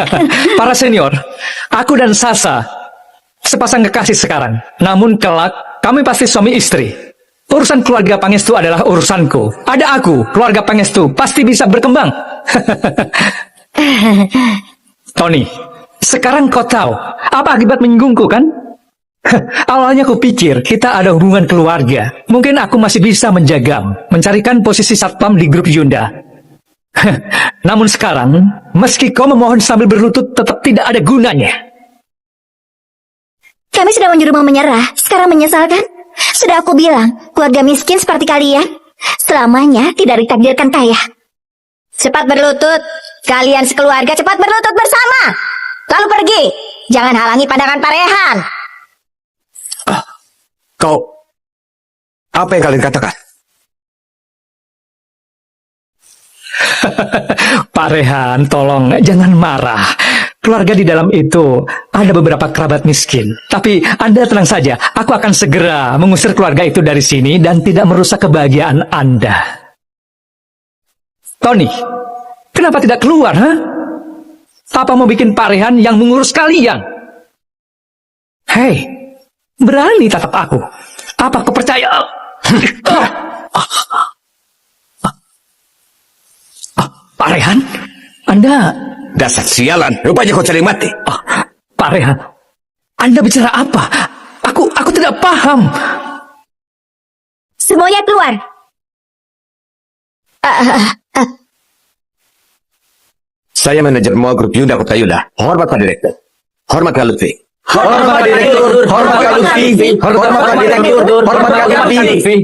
Para senior, aku dan Sasa sepasang kekasih sekarang. Namun kelak kami pasti suami istri. Urusan keluarga Pangestu adalah urusanku. Ada aku, keluarga Pangestu pasti bisa berkembang. Tony, sekarang kau tahu apa akibat menyinggungku kan? Awalnya aku pikir kita ada hubungan keluarga. Mungkin aku masih bisa menjagamu, mencarikan posisi satpam di grup Yunda. Namun sekarang, meski kau memohon sambil berlutut, tetap tidak ada gunanya. Kami sudah menyuruhmu menyerah, sekarang menyesal kan? Sudah aku bilang, keluarga miskin seperti kalian selamanya tidak ditakdirkan kaya. Cepat berlutut, kalian sekeluarga cepat berlutut bersama. Lalu pergi, jangan halangi pandangan Pak Rehan. Kau, apa yang kalian katakan? Pak Rehan, tolong jangan marah. Keluarga di dalam itu ada beberapa kerabat miskin. Tapi Anda tenang saja, aku akan segera mengusir keluarga itu dari sini dan tidak merusak kebahagiaan Anda. Tony, kenapa tidak keluar, ha? Apa mau bikin Pak Rehan yang mengurus kalian? Hei, berani tatap aku. Apa kau percaya? Pak Rehan, Anda... Dasar sialan, rupanya kau cari mati. Pak Rehan, Anda bicara apa? Aku tidak paham. Semuanya keluar. Saya manajer mall grup Yunda Kota Yunda. Hormat Pak Direktur. Hormat Kak Lutfi. Hormat Direktur, hormat Kak Lutfi, hormat Kak Direktur, hormat Kak Lutfi.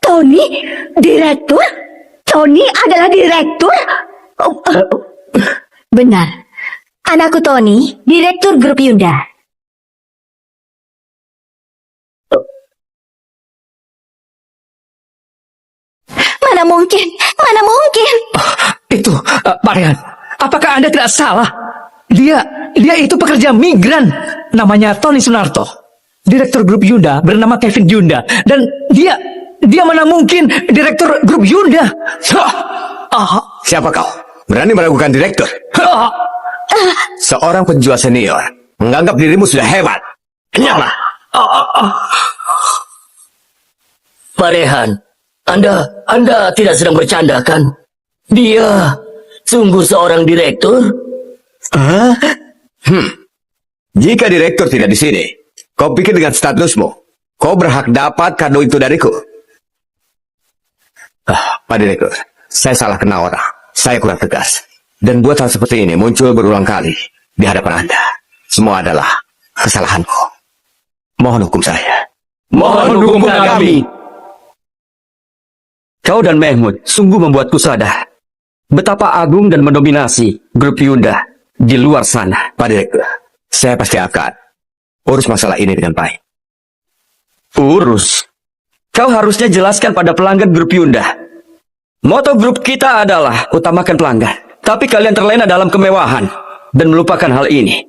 Tony, direktur? Tony adalah direktur? Benar. Anakku Tony, direktur grup Yunda. Mana mungkin? Mana mungkin? Itu, Pak Rehan, apakah Anda tidak salah? Dia itu pekerja migran. Namanya Tony Sunarto. Direktur grup Yunda bernama Kevin Yunda. Dan dia mana mungkin direktur grup Yunda? Siapa kau? Berani meragukan direktur? Seorang penjual senior menganggap dirimu sudah hebat. Kenyanglah. Pak Rehan, Anda tidak sedang bercanda kan? Dia sungguh seorang direktur? Jika direktur tidak di sini, kau pikir dengan statusmu, kau berhak dapat kado itu dariku? Pak Direktur, saya salah kenal orang. Saya kurang tegas. Dan buat hal seperti ini muncul berulang kali di hadapan Anda. Semua adalah kesalahanku. Mohon hukum saya. Mohon hukum kami. Kau dan Mahmud sungguh membuatku sadar betapa agung dan mendominasi grup Yunda di luar sana. Pak Direktur, saya pasti akan urus masalah ini dengan baik. Urus? Kau harusnya jelaskan pada pelanggan grup Yunda. Moto grup kita adalah utamakan pelanggan. Tapi kalian terlena dalam kemewahan dan melupakan hal ini.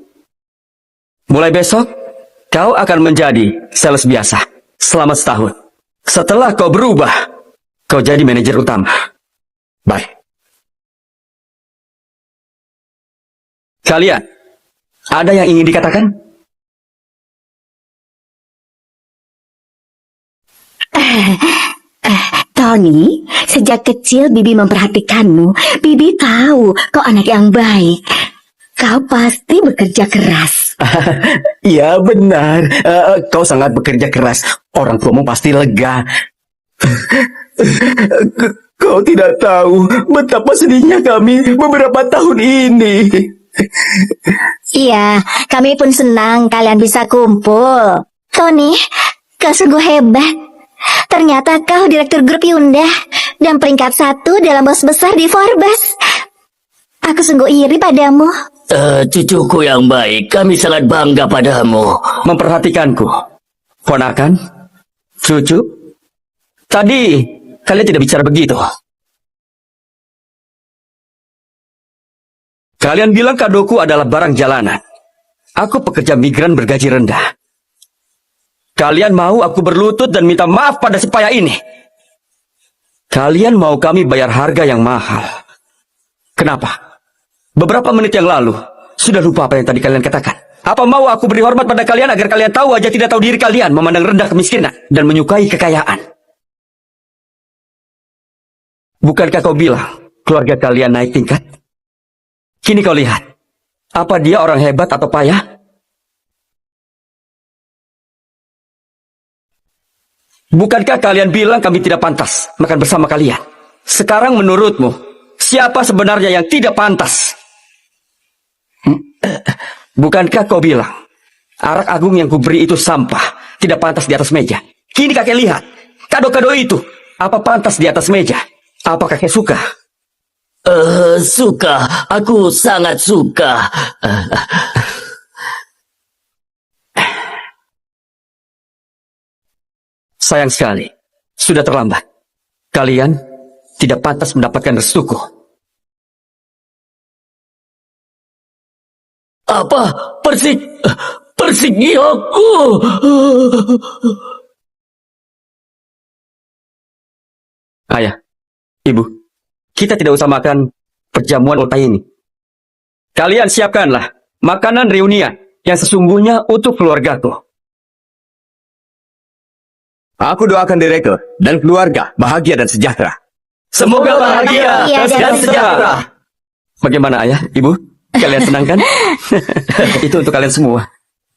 Mulai besok, kau akan menjadi sales biasa selama setahun. Setelah kau berubah, kau jadi manajer utama. Baik. Kalian, ada yang ingin dikatakan? Tony, sejak kecil Bibi memperhatikanmu. Bibi tahu kau anak yang baik. Kau pasti bekerja keras. Iya benar, kau sangat bekerja keras. Orang tuamu pasti lega. Kau tidak tahu betapa sedihnya kami beberapa tahun ini. Iya, kami pun senang kalian bisa kumpul. Tony, kau sungguh hebat. Ternyata kau direktur grup Yunda dan peringkat 1 dalam bos besar di Forbes. Aku sungguh iri padamu. Cucuku yang baik, kami sangat bangga padamu. Memperhatikanku. Ponakan? Cucu? Tadi kalian tidak bicara begitu. Kalian bilang kadoku adalah barang jalanan. Aku pekerja migran bergaji rendah. Kalian mau aku berlutut dan minta maaf pada si payah ini. Kalian mau kami bayar harga yang mahal. Kenapa? Beberapa menit yang lalu, sudah lupa apa yang tadi kalian katakan. Apa mau aku beri hormat pada kalian agar kalian tahu aja tidak tahu diri kalian, memandang rendah kemiskinan, dan menyukai kekayaan? Bukankah kau bilang, keluarga kalian naik tingkat? Kini kau lihat, apa dia orang hebat atau payah? Bukankah kalian bilang kami tidak pantas makan bersama kalian? Sekarang menurutmu, siapa sebenarnya yang tidak pantas? Bukankah kau bilang, arak agung yang kuberi itu sampah, tidak pantas di atas meja? Kini kakek lihat, kado-kado itu, apa pantas di atas meja? Apa kakek suka? Suka, aku sangat suka. Sayang sekali, sudah terlambat. Kalian tidak pantas mendapatkan restuku. Apa? Persik giokku. Ayah, ibu, kita tidak usah makan perjamuan ulta ini. Kalian siapkanlah makanan reunian yang sesungguhnya untuk keluargaku. Aku doakan direktur dan keluarga bahagia dan sejahtera. Semoga bahagia Iya, dan dan sejahtera. Bagaimana ayah, ibu? Kalian senang kan? Itu untuk kalian semua.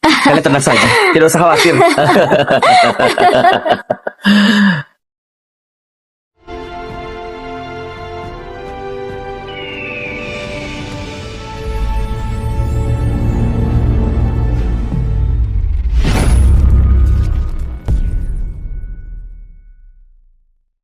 Kalian tenang saja, tidak usah khawatir.